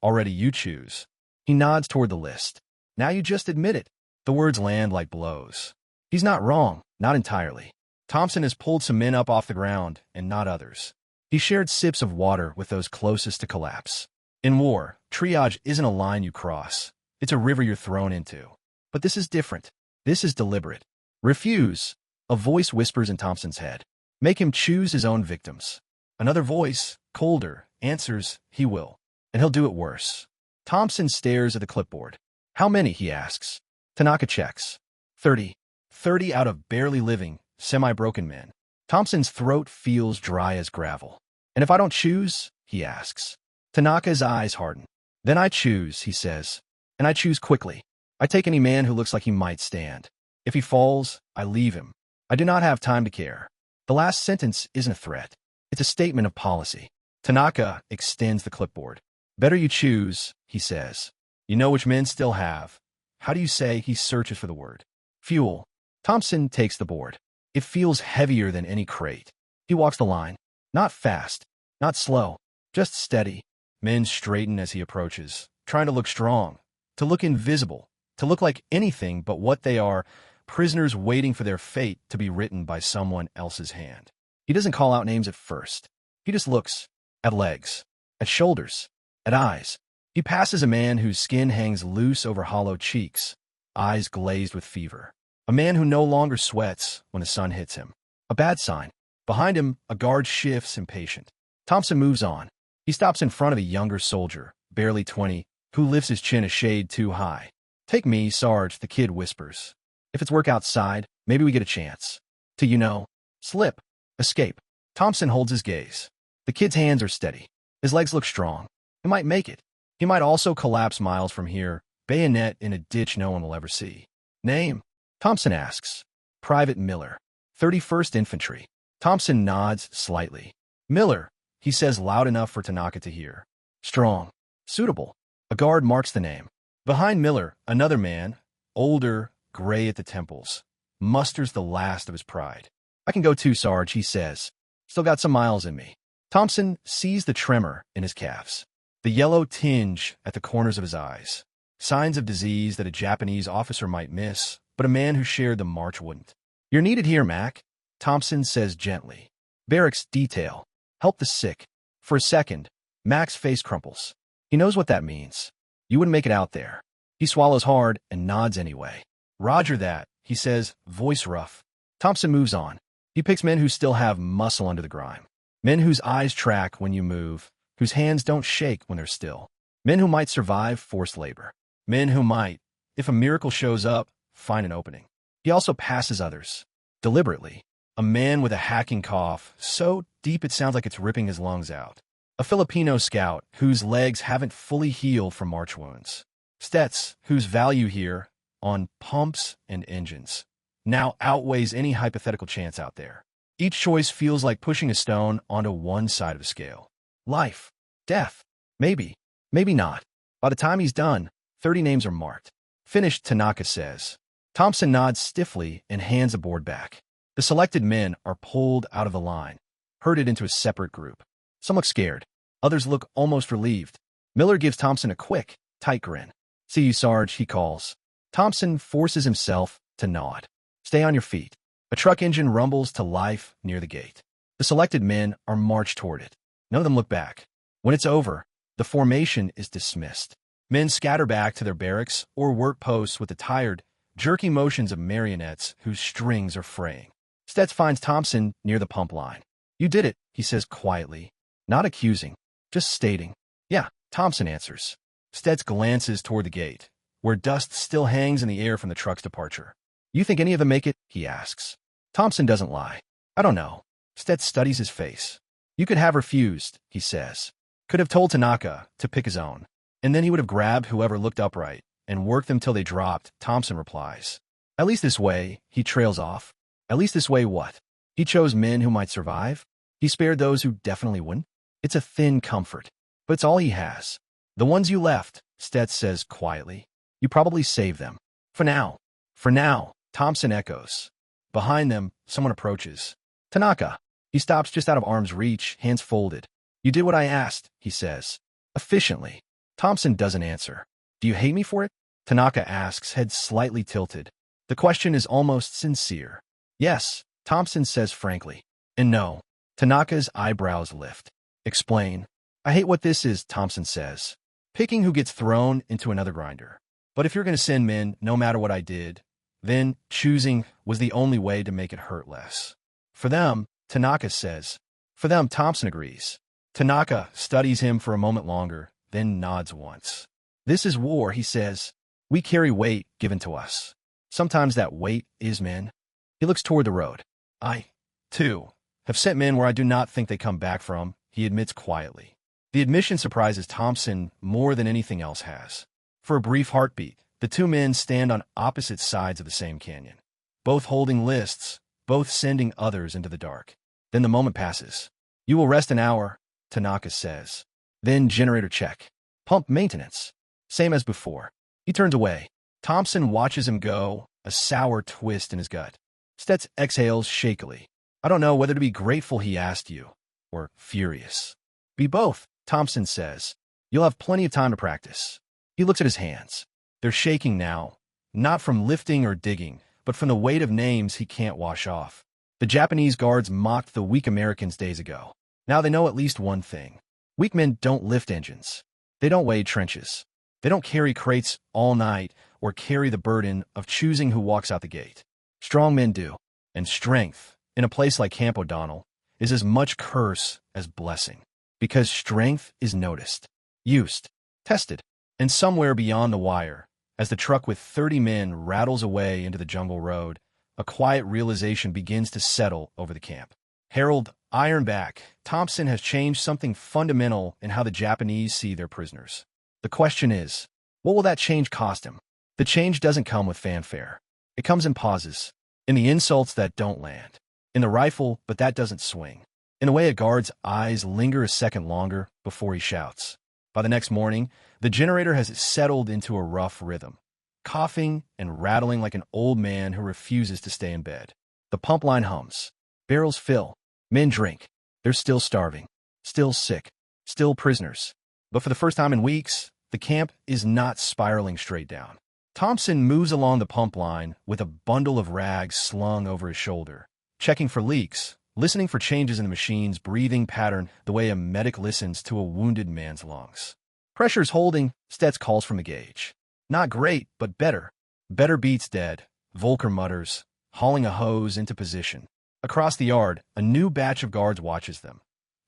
already you choose. He nods toward the list. Now you just admit it. The words land like blows. He's not wrong, not entirely. Thompson has pulled some men up off the ground and not others. He shared sips of water with those closest to collapse. In war, triage isn't a line you cross. It's a river you're thrown into. But this is different. This is deliberate. Refuse. A voice whispers in Thompson's head. Make him choose his own victims. Another voice, colder, answers, he will. And he'll do it worse. Thompson stares at the clipboard. How many, he asks. Tanaka checks. 30. 30 out of barely living, semi-broken men. Thompson's throat feels dry as gravel. And if I don't choose, he asks. Tanaka's eyes harden. Then I choose, he says. And I choose quickly. I take any man who looks like he might stand. If he falls, I leave him. I do not have time to care. The last sentence isn't a threat. It's a statement of policy. Tanaka extends the clipboard. Better you choose, he says. You know which men still have. How do you say? He searches for the word. Fuel. Thompson takes the board. It feels heavier than any crate. He walks the line. Not fast, not slow, just steady. Men straighten as he approaches, trying to look strong, to look invisible, to look like anything but what they are, prisoners waiting for their fate to be written by someone else's hand. He doesn't call out names at first. He just looks at legs, at shoulders, at eyes. He passes a man whose skin hangs loose over hollow cheeks, eyes glazed with fever. A man who no longer sweats when the sun hits him. A bad sign. Behind him, a guard shifts, impatient. Thompson moves on. He stops in front of a younger soldier, barely 20, who lifts his chin a shade too high. Take me, Sarge, the kid whispers. If it's work outside, maybe we get a chance. To, slip, escape. Thompson holds his gaze. The kid's hands are steady. His legs look strong. He might make it. He might also collapse miles from here, bayonet in a ditch no one will ever see. Name? Thompson asks. Private Miller. 31st Infantry. Thompson nods slightly. Miller, he says loud enough for Tanaka to hear. Strong. Suitable. A guard marks the name. Behind Miller, another man, older, gray at the temples, musters the last of his pride. I can go too, Sarge, he says. Still got some miles in me. Thompson sees the tremor in his calves, the yellow tinge at the corners of his eyes. Signs of disease that a Japanese officer might miss, but a man who shared the march wouldn't. You're needed here, Mac, Thompson says gently. Barracks detail. Help the sick. For a second, Mac's face crumples. He knows what that means. You wouldn't make it out there. He swallows hard and nods anyway. Roger that, he says, voice rough. Thompson moves on. He picks men who still have muscle under the grime. Men whose eyes track when you move, whose hands don't shake when they're still. Men who might survive forced labor. Men who might, if a miracle shows up, find an opening. He also passes others. Deliberately. A man with a hacking cough, so deep it sounds like it's ripping his lungs out. A Filipino scout whose legs haven't fully healed from march wounds. Stets, whose value here, on pumps and engines, now outweighs any hypothetical chance out there. Each choice feels like pushing a stone onto one side of the scale. Life. Death. Maybe. Maybe not. By the time he's done, 30 names are marked. Finished, Tanaka says. Thompson nods stiffly and hands a board back. The selected men are pulled out of the line, herded into a separate group. Some look scared. Others look almost relieved. Miller gives Thompson a quick, tight grin. See you, Sarge, he calls. Thompson forces himself to nod. Stay on your feet. A truck engine rumbles to life near the gate. The selected men are marched toward it. None of them look back. When it's over, the formation is dismissed. Men scatter back to their barracks or work posts with the tired, jerky motions of marionettes whose strings are fraying. Stets finds Thompson near the pump line. You did it, he says quietly. Not accusing, just stating. Yeah, Thompson answers. Stets glances toward the gate, where dust still hangs in the air from the truck's departure. You think any of them make it? He asks. Thompson doesn't lie. I don't know. Stets studies his face. You could have refused, he says. Could have told Tanaka to pick his own. And then he would have grabbed whoever looked upright and worked them till they dropped, Thompson replies. At least this way, he trails off. At least this way what? He chose men who might survive. He spared those who definitely wouldn't. It's a thin comfort, but it's all he has. The ones you left, Stets says quietly. You probably saved them. For now. For now, Thompson echoes. Behind them, someone approaches. Tanaka. He stops just out of arm's reach, hands folded. You did what I asked, he says. Efficiently. Thompson doesn't answer. Do you hate me for it? Tanaka asks, head slightly tilted. The question is almost sincere. Yes, Thompson says frankly. And no. Tanaka's eyebrows lift. Explain. I hate what this is, Thompson says. Picking who gets thrown into another grinder. But if you're going to send men, no matter what I did, then choosing was the only way to make it hurt less. For them, Tanaka says. For them, Thompson agrees. Tanaka studies him for a moment longer, then nods once. This is war, he says. We carry weight given to us. Sometimes that weight is men. He looks toward the road. I, too, have sent men where I do not think they come back from, he admits quietly. The admission surprises Thompson more than anything else has. For a brief heartbeat, the two men stand on opposite sides of the same canyon, both holding lists, both sending others into the dark. Then the moment passes. You will rest an hour, Tanaka says. Then generator check. Pump maintenance. Same as before. He turns away. Thompson watches him go, a sour twist in his gut. Stets exhales shakily. I don't know whether to be grateful he asked you, or furious. Be both, Thompson says. You'll have plenty of time to practice. He looks at his hands. They're shaking now, not from lifting or digging, but from the weight of names he can't wash off. The Japanese guards mocked the weak Americans days ago. Now they know at least one thing. Weak men don't lift engines. They don't wade trenches. They don't carry crates all night or carry the burden of choosing who walks out the gate. Strong men do. And strength, in a place like Camp O'Donnell, is as much curse as blessing. Because strength is noticed, used, tested, and somewhere beyond the wire, as the truck with 30 men rattles away into the jungle road, a quiet realization begins to settle over the camp. Harold Ironback Thompson has changed something fundamental in how the Japanese see their prisoners. The question is, what will that change cost him? The change doesn't come with fanfare. It comes in pauses, in the insults that don't land, in the rifle but that doesn't swing, in the way a guard's eyes linger a second longer before he shouts. By the next morning, the generator has settled into a rough rhythm, coughing and rattling like an old man who refuses to stay in bed. The pump line hums. Barrels fill. Men drink. They're still starving, still sick, still prisoners. But for the first time in weeks, the camp is not spiraling straight down. Thompson moves along the pump line with a bundle of rags slung over his shoulder, checking for leaks, listening for changes in the machine's breathing pattern the way a medic listens to a wounded man's lungs. Pressure's holding, Stets calls from the gauge. Not great, but better. Better beats dead, Volker mutters, hauling a hose into position. Across the yard, a new batch of guards watches them.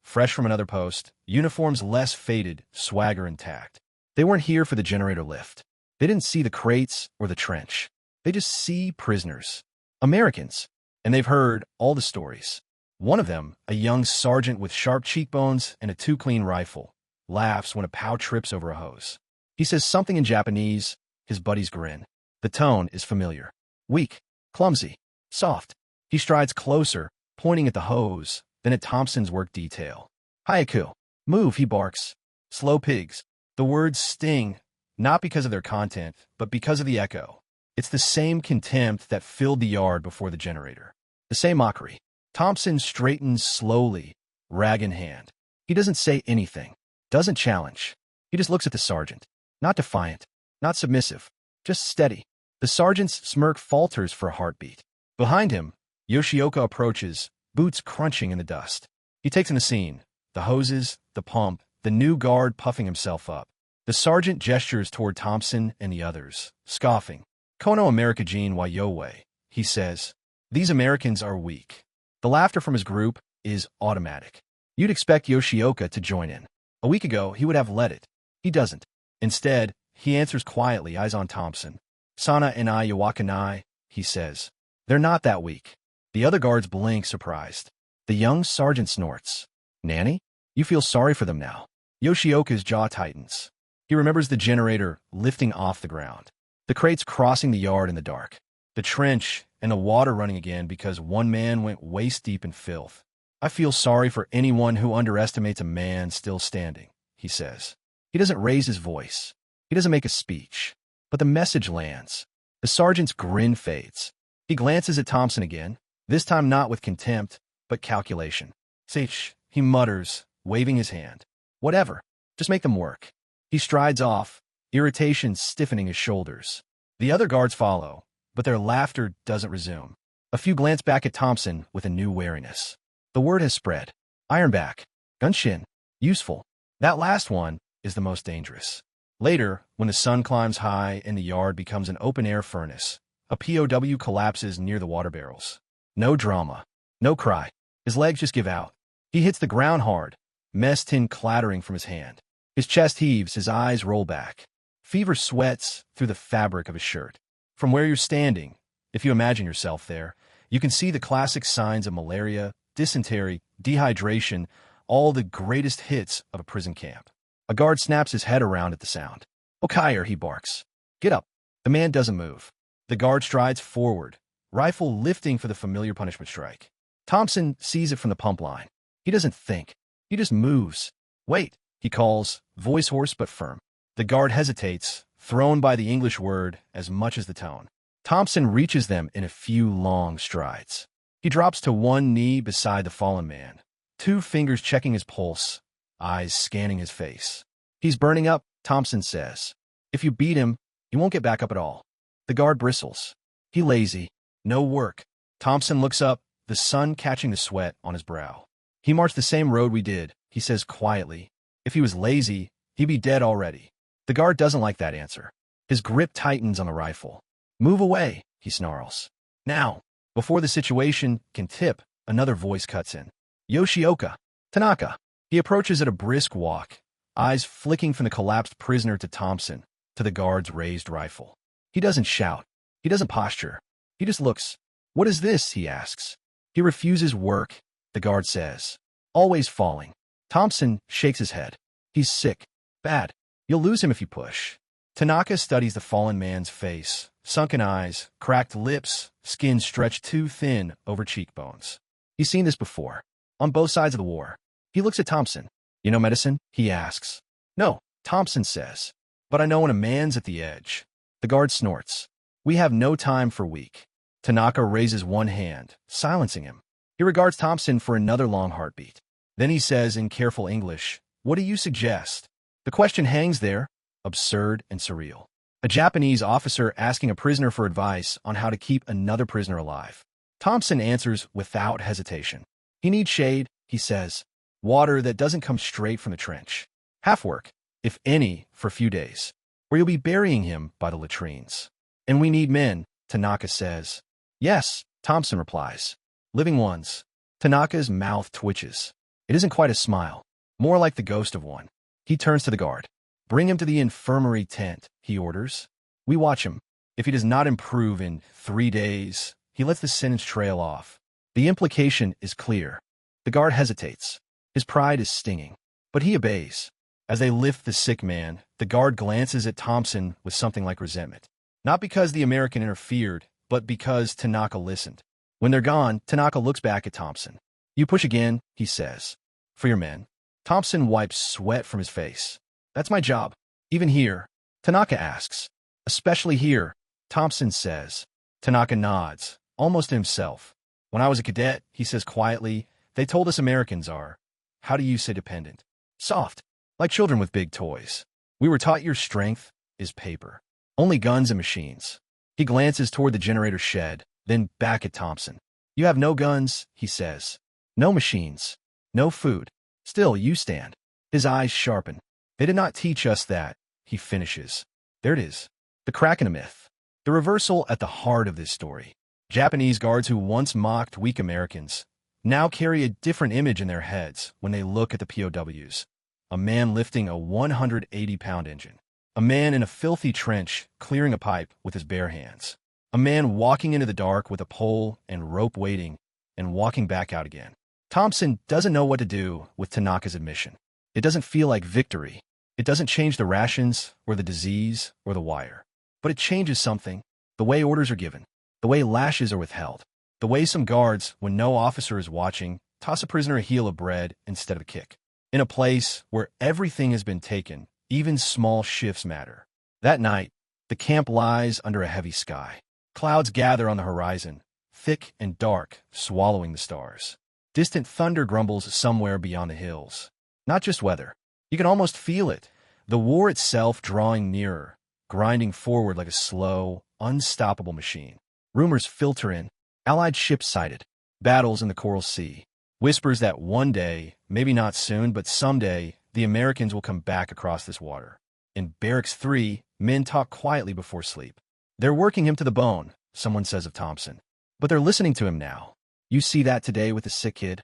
Fresh from another post, uniforms less faded, swagger intact. They weren't here for the generator lift. They didn't see the crates or the trench. They just see prisoners. Americans. And they've heard all the stories. One of them, a young sergeant with sharp cheekbones and a too-clean rifle, laughs when a POW trips over a hose. He says something in Japanese. His buddies grin. The tone is familiar. Weak, clumsy, soft. He strides closer, pointing at the hose, then at Thompson's work detail. Hayaku. Move, he barks. Slow pigs. The words sting, not because of their content, but because of the echo. It's the same contempt that filled the yard before the generator. The same mockery. Thompson straightens slowly, rag in hand. He doesn't say anything, doesn't challenge. He just looks at the sergeant. Not defiant, not submissive, just steady. The sergeant's smirk falters for a heartbeat. Behind him, Yoshioka approaches, boots crunching in the dust. He takes in the scene, the hoses, the pump, the new guard puffing himself up. The sergeant gestures toward Thompson and the others, scoffing. Kono America Jean Wayowe, he says. These Americans are weak. The laughter from his group is automatic. You'd expect Yoshioka to join in. A week ago, he would have led it. He doesn't. Instead, he answers quietly, eyes on Thompson. Sana and I Yawakanai, he says. They're not that weak. The other guards blink, surprised. The young sergeant snorts. Nanny? You feel sorry for them now. Yoshioka's jaw tightens. He remembers the generator lifting off the ground. The crates crossing the yard in the dark. The trench and the water running again because one man went waist-deep in filth. I feel sorry for anyone who underestimates a man still standing, he says. He doesn't raise his voice. He doesn't make a speech. But the message lands. The sergeant's grin fades. He glances at Thompson again, this time not with contempt, but calculation. Sach, he mutters, waving his hand. Whatever. Just make them work. He strides off, irritation stiffening his shoulders. The other guards follow, but their laughter doesn't resume. A few glance back at Thompson with a new wariness. The word has spread. Ironback. Gunshin. Useful. That last one is the most dangerous. Later, when the sun climbs high and the yard becomes an open-air furnace, a POW collapses near the water barrels. No drama. No cry. His legs just give out. He hits the ground hard, mess tin clattering from his hand. His chest heaves, his eyes roll back. Fever sweats through the fabric of his shirt. From where you're standing, if you imagine yourself there, you can see the classic signs of malaria, dysentery, dehydration, all the greatest hits of a prison camp. A guard snaps his head around at the sound. "Okire," he barks. "Get up." The man doesn't move. The guard strides forward, rifle lifting for the familiar punishment strike. Thompson sees it from the pump line. He doesn't think. He just moves. "Wait," he calls, voice hoarse but firm. The guard hesitates, thrown by the English word as much as the tone. Thompson reaches them in a few long strides. He drops to one knee beside the fallen man, two fingers checking his pulse, eyes scanning his face. "He's burning up," Thompson says. "If you beat him, he won't get back up at all." The guard bristles. "He lazy. No work." Thompson looks up, the sun catching the sweat on his brow. "He marched the same road we did," he says quietly. "If he was lazy, he'd be dead already." The guard doesn't like that answer. His grip tightens on the rifle. "Move away," he snarls. Now, before the situation can tip, another voice cuts in. "Yoshioka. Tanaka." He approaches at a brisk walk, eyes flicking from the collapsed prisoner to Thompson, to the guard's raised rifle. He doesn't shout. He doesn't posture. He just looks. "What is this?" he asks. He refuses work, the guard says. "Always falling." Thompson shakes his head. "He's sick. Bad. You'll lose him if you push." Tanaka studies the fallen man's face, sunken eyes, cracked lips, skin stretched too thin over cheekbones. He's seen this before, on both sides of the war. He looks at Thompson. "You know medicine?" he asks. "No," Thompson says. "But I know when a man's at the edge." The guard snorts. "We have no time for weak." Tanaka raises one hand, silencing him. He regards Thompson for another long heartbeat. Then he says in careful English, "What do you suggest?" The question hangs there, absurd and surreal. A Japanese officer asking a prisoner for advice on how to keep another prisoner alive. Thompson answers without hesitation. "He needs shade," he says. "Water that doesn't come straight from the trench. Half work, if any, for a few days. Or you'll be burying him by the latrines. And we need men," Tanaka says. "Yes," Thompson replies. "Living ones." Tanaka's mouth twitches. It isn't quite a smile, more like the ghost of one. He turns to the guard. "Bring him to the infirmary tent," he orders. We watch him. If he does not improve in 3 days, he lets the sentence trail off. The implication is clear. The guard hesitates. His pride is stinging. But he obeys. As they lift the sick man, the guard glances at Thompson with something like resentment. Not because the American interfered, but because Tanaka listened. When they're gone, Tanaka looks back at Thompson. "You push again," he says. "For your men." Thompson wipes sweat from his face. "That's my job. Even here?" Tanaka asks. "Especially here," Thompson says. Tanaka nods, almost to himself. "When I was a cadet," he says quietly, "they told us Americans are, how do you say dependent? Soft, like children with big toys. We were taught your strength is paper. Only guns and machines." He glances toward the generator shed, then back at Thompson. "You have no guns," he says. "No machines. No food. Still, you stand." His eyes sharpen. "They did not teach us that," he finishes. There it is. The crack in a myth. The reversal at the heart of this story. Japanese guards who once mocked weak Americans now carry a different image in their heads when they look at the POWs. A man lifting a 180-pound engine. A man in a filthy trench clearing a pipe with his bare hands. A man walking into the dark with a pole and rope waiting and walking back out again. Thompson doesn't know what to do with Tanaka's admission. It doesn't feel like victory. It doesn't change the rations or the disease or the wire. But it changes something. The way orders are given. The way lashes are withheld. The way some guards, when no officer is watching, toss a prisoner a heel of bread instead of a kick. In a place where everything has been taken, even small shifts matter. That night, the camp lies under a heavy sky. Clouds gather on the horizon, thick and dark, swallowing the stars. Distant thunder grumbles somewhere beyond the hills. Not just weather. You can almost feel it. The war itself drawing nearer, grinding forward like a slow, unstoppable machine. Rumors filter in. Allied ships sighted. Battles in the Coral Sea. Whispers that one day, maybe not soon, but someday, the Americans will come back across this water. In Barracks 3, men talk quietly before sleep. They're working him to the bone, someone says of Thompson. But they're listening to him now. You see that today with the sick kid?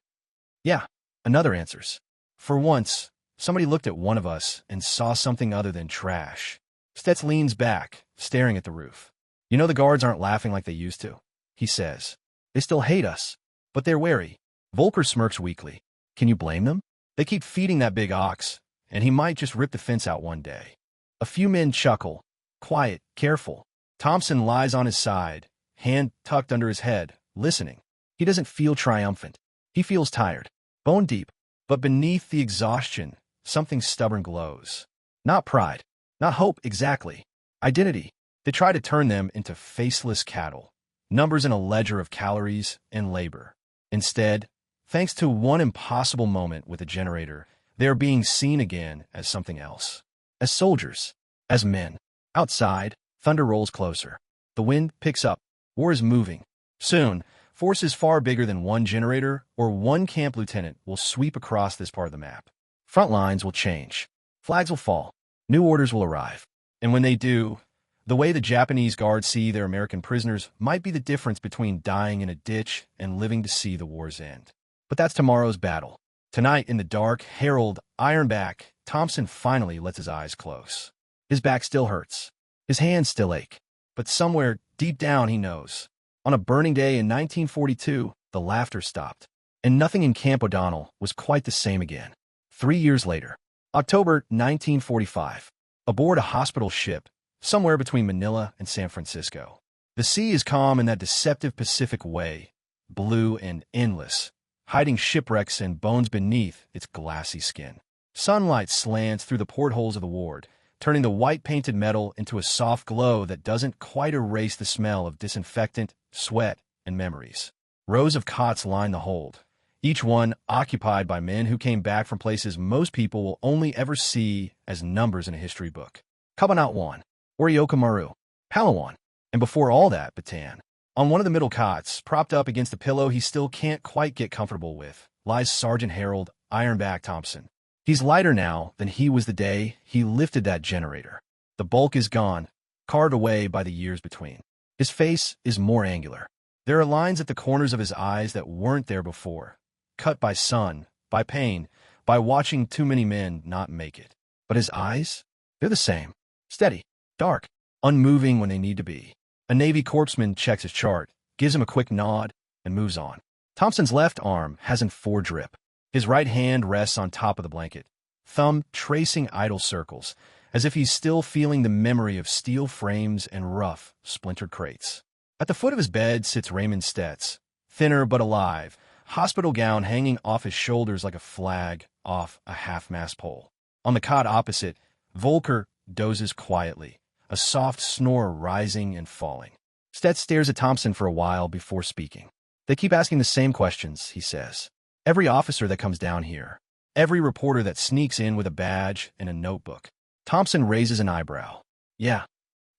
Yeah, another answers. For once, somebody looked at one of us and saw something other than trash. Stets leans back, staring at the roof. You know the guards aren't laughing like they used to, he says. They still hate us, but they're wary. Volker smirks weakly. Can you blame them? They keep feeding that big ox, and he might just rip the fence out one day. A few men chuckle. Quiet, careful. Thompson lies on his side, hand tucked under his head, listening. He doesn't feel triumphant. He feels tired, bone deep. But beneath the exhaustion, something stubborn glows. Not pride, not hope exactly. Identity. They try to turn them into faceless cattle, numbers in a ledger of calories and labor. Instead, thanks to one impossible moment with a generator, they are being seen again as something else. As soldiers, as men. Outside, thunder rolls closer. The wind picks up. War is moving. Soon, forces far bigger than one generator or one camp lieutenant will sweep across this part of the map. Front lines will change. Flags will fall. New orders will arrive. And when they do, the way the Japanese guards see their American prisoners might be the difference between dying in a ditch and living to see the war's end. But that's tomorrow's battle. Tonight, in the dark, Harold, Ironback, Thompson finally lets his eyes close. His back still hurts. His hands still ache. But somewhere, deep down, he knows. On a burning day in 1942, the laughter stopped. And nothing in Camp O'Donnell was quite the same again. 3 years later, October 1945, aboard a hospital ship, somewhere between Manila and San Francisco. The sea is calm in that deceptive Pacific way, blue and endless, hiding shipwrecks and bones beneath its glassy skin. Sunlight slants through the portholes of the ward, turning the white-painted metal into a soft glow that doesn't quite erase the smell of disinfectant, sweat, and memories. Rows of cots line the hold, each one occupied by men who came back from places most people will only ever see as numbers in a history book. Cabanatuan, Orioka Maru, Palawan, and before all that, Bataan. On one of the middle cots, propped up against a pillow he still can't quite get comfortable with, lies Sergeant Harold Ironback Thompson. He's lighter now than he was the day he lifted that generator. The bulk is gone, carved away by the years between. His face is more angular. There are lines at the corners of his eyes that weren't there before, cut by sun, by pain, by watching too many men not make it. But his eyes? They're the same. Steady, dark, unmoving when they need to be. A Navy corpsman checks his chart, gives him a quick nod, and moves on. Thompson's left arm hasn't forged grip. His right hand rests on top of the blanket, thumb tracing idle circles, as if he's still feeling the memory of steel frames and rough, splintered crates. At the foot of his bed sits Raymond Stets, thinner but alive, hospital gown hanging off his shoulders like a flag off a half-mast pole. On the cot opposite, Volker dozes quietly, a soft snore rising and falling. Stets stares at Thompson for a while before speaking. They keep asking the same questions, he says. Every officer that comes down here, every reporter that sneaks in with a badge and a notebook. Thompson raises an eyebrow. Yeah.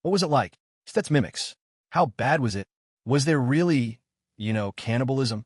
What was it like? Stets mimics. How bad was it? Was there really, cannibalism?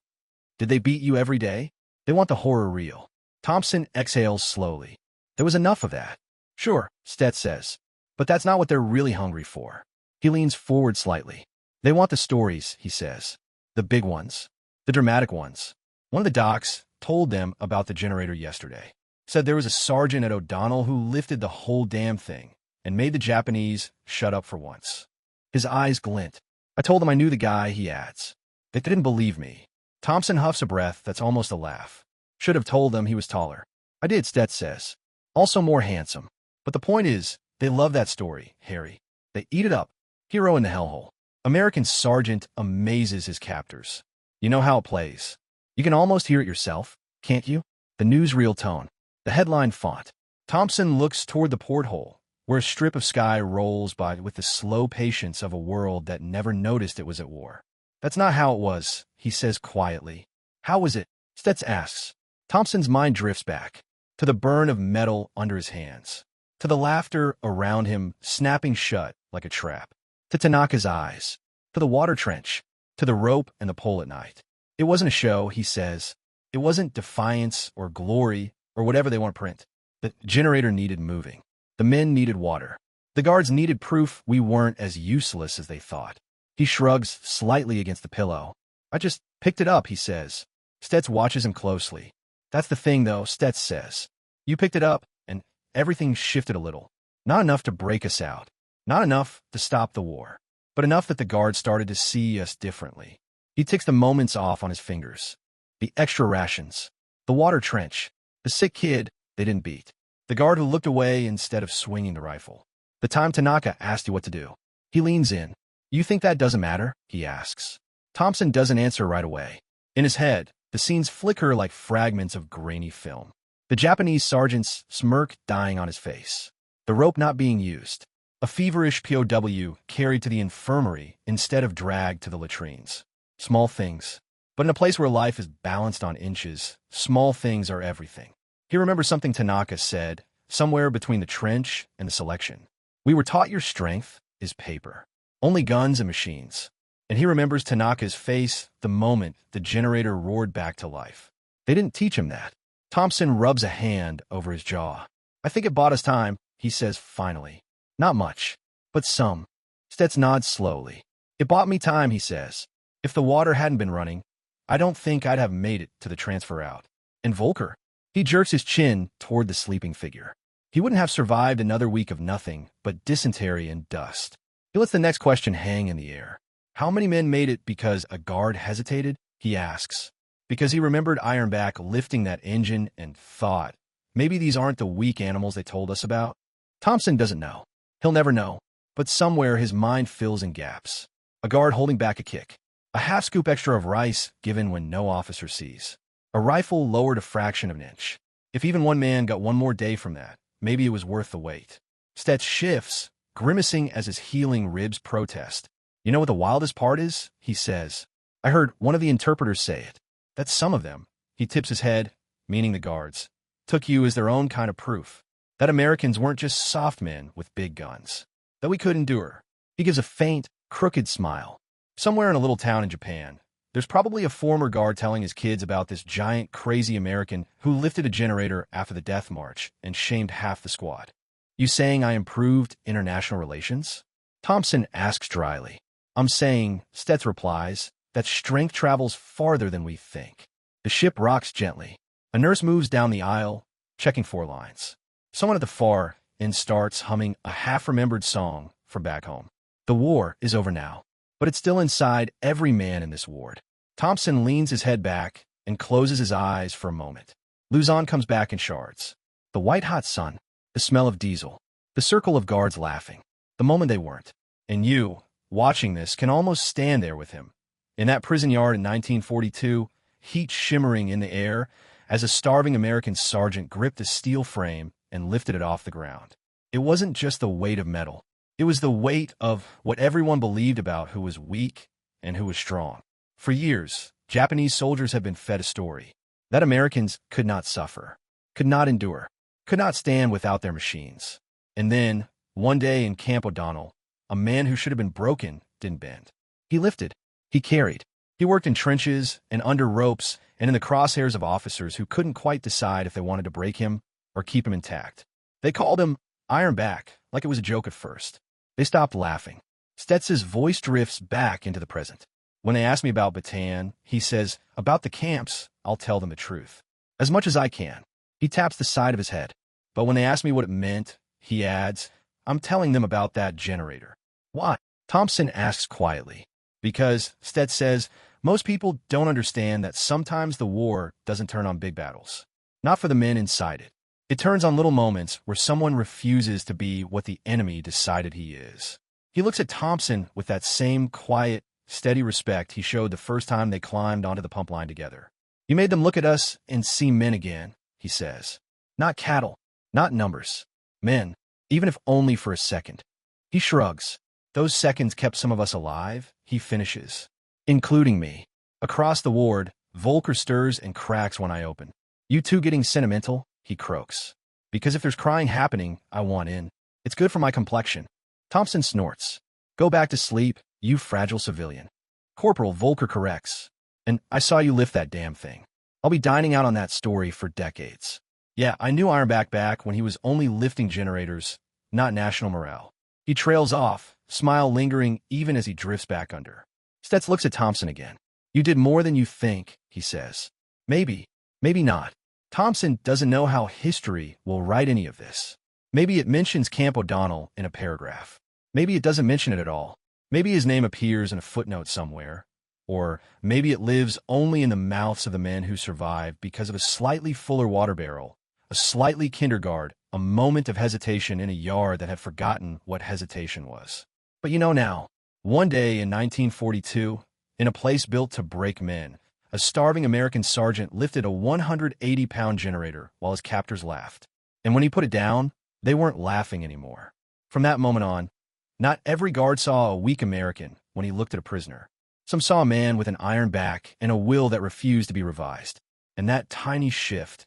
Did they beat you every day? They want the horror real. Thompson exhales slowly. There was enough of that. Sure, Stets says. But that's not what they're really hungry for. He leans forward slightly. They want the stories, he says. The big ones. The dramatic ones. One of the docs told them about the generator yesterday. Said there was a sergeant at O'Donnell who lifted the whole damn thing and made the Japanese shut up for once. His eyes glint. I told them I knew the guy, he adds. They didn't believe me. Thompson huffs a breath that's almost a laugh. Should have told them he was taller. I did, Stets says. Also more handsome. But the point is, they love that story, Harry. They eat it up. Hero in the hellhole. American sergeant amazes his captors. You know how it plays. You can almost hear it yourself, can't you? The newsreel tone. The headline font. Thompson looks toward the porthole, where a strip of sky rolls by with the slow patience of a world that never noticed it was at war. That's not how it was, he says quietly. How was it? Stets asks. Thompson's mind drifts back, to the burn of metal under his hands, to the laughter around him snapping shut like a trap, to Tanaka's eyes, To the water trench. To the rope and the pole at night. It wasn't a show, he says. It wasn't defiance or glory or whatever they want to print. The generator needed moving. The men needed water. The guards needed proof we weren't as useless as they thought. He shrugs slightly against the pillow. I just picked it up, he says. Stets watches him closely. That's the thing, though, Stets says. You picked it up, and everything shifted a little. Not enough to break us out. Not enough to stop the war. But enough that the guards started to see us differently. He ticks the moments off on his fingers. The extra rations. The water trench. The sick kid they didn't beat. The guard who looked away instead of swinging the rifle. The time Tanaka asked you what to do. He leans in. You think that doesn't matter? He asks. Thompson doesn't answer right away. In his head, the scenes flicker like fragments of grainy film. The Japanese sergeant's smirk dying on his face. The rope not being used. A feverish POW carried to the infirmary instead of dragged to the latrines. Small things. But in a place where life is balanced on inches, small things are everything. He remembers something Tanaka said, somewhere between the trench and the selection. We were taught your strength is paper. Only guns and machines. And he remembers Tanaka's face the moment the generator roared back to life. They didn't teach him that. Thompson rubs a hand over his jaw. I think it bought us time, he says finally. Not much, but some. Stets nods slowly. It bought me time, he says. If the water hadn't been running, I don't think I'd have made it to the transfer out. And Volker? He jerks his chin toward the sleeping figure. He wouldn't have survived another week of nothing but dysentery and dust. He lets the next question hang in the air. How many men made it because a guard hesitated? He asks. Because he remembered Ironback lifting that engine and thought, maybe these aren't the weak animals they told us about? Thompson doesn't know. He'll never know. But somewhere his mind fills in gaps. A guard holding back a kick. A half scoop extra of rice given when no officer sees. A rifle lowered a fraction of an inch. If even one man got one more day from that, maybe it was worth the wait. Stets shifts, grimacing as his healing ribs protest. You know what the wildest part is? He says. I heard one of the interpreters say it. That's some of them. He tips his head, meaning the guards. Took you as their own kind of proof. That Americans weren't just soft men with big guns. That we could endure. He gives a faint, crooked smile. Somewhere in a little town in Japan, there's probably a former guard telling his kids about this giant, crazy American who lifted a generator after the death march and shamed half the squad. You saying I improved international relations? Thompson asks dryly. I'm saying, Stets replies, that strength travels farther than we think. The ship rocks gently. A nurse moves down the aisle, checking 4 lines. Someone at the far end starts humming a half-remembered song from back home. The war is over now, but it's still inside every man in this ward. Thompson leans his head back and closes his eyes for a moment. Luzon comes back in shards. The white-hot sun, the smell of diesel, the circle of guards laughing. The moment they weren't. And you, watching this, can almost stand there with him. In that prison yard in 1942, heat shimmering in the air as a starving American sergeant gripped a steel frame and lifted it off the ground. It wasn't just the weight of metal. It was the weight of what everyone believed about who was weak and who was strong. For years, Japanese soldiers have been fed a story that Americans could not suffer, could not endure, could not stand without their machines. And then, one day in Camp O'Donnell, a man who should have been broken didn't bend. He lifted. He carried. He worked in trenches and under ropes and in the crosshairs of officers who couldn't quite decide if they wanted to break him or keep him intact. They called him Ironback, like it was a joke at first. They stopped laughing. Stets's voice drifts back into the present. When they ask me about Bataan, he says, about the camps, I'll tell them the truth. As much as I can. He taps the side of his head. But when they ask me what it meant, he adds, I'm telling them about that generator. Why? Thompson asks quietly. Because, Stets says, most people don't understand that sometimes the war doesn't turn on big battles. Not for the men inside it. It turns on little moments where someone refuses to be what the enemy decided he is. He looks at Thompson with that same quiet, steady respect he showed the first time they climbed onto the pump line together. You made them look at us and see men again, he says. Not cattle, not numbers. Men, even if only for a second. He shrugs. Those seconds kept some of us alive, he finishes. Including me. Across the ward, Volker stirs and cracks one eye open. You two getting sentimental? He croaks. Because if there's crying happening, I want in. It's good for my complexion. Thompson snorts. Go back to sleep, You fragile civilian. Corporal Volker corrects. And I saw you lift that damn thing. I'll be dining out on that story for decades. Yeah, I knew Ironback back when he was only lifting generators, not national morale. He trails off, smile lingering even as he drifts back under. Stetz looks at Thompson again. You did more than you think, he says. Maybe, maybe not. Thompson doesn't know how history will write any of this. Maybe it mentions Camp O'Donnell in a paragraph. Maybe it doesn't mention it at all. Maybe his name appears in a footnote somewhere. Or maybe it lives only in the mouths of the men who survived because of a slightly fuller water barrel, a slightly kindergarten, a moment of hesitation in a yard that had forgotten what hesitation was. But you know now, one day in 1942, in a place built to break men, a starving American sergeant lifted a 180-pound generator while his captors laughed. And when he put it down, they weren't laughing anymore. From that moment on, not every guard saw a weak American when he looked at a prisoner. Some saw a man with an iron back and a will that refused to be revised. And that tiny shift,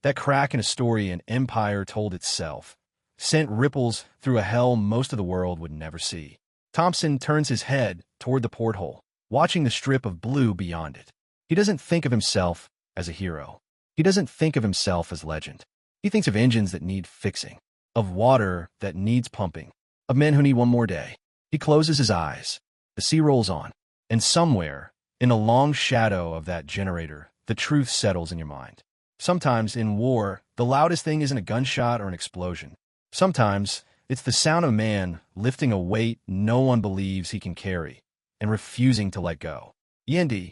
that crack in a story an empire told itself, sent ripples through a hell most of the world would never see. Thompson turns his head toward the porthole, watching the strip of blue beyond it. He doesn't think of himself as a hero. He doesn't think of himself as legend. He thinks of engines that need fixing, of water that needs pumping, of men who need one more day. He closes his eyes. The sea rolls on. And somewhere, in the long shadow of that generator, the truth settles in your mind. Sometimes, in war, the loudest thing isn't a gunshot or an explosion. Sometimes, it's the sound of a man lifting a weight no one believes he can carry and refusing to let go. Yendi,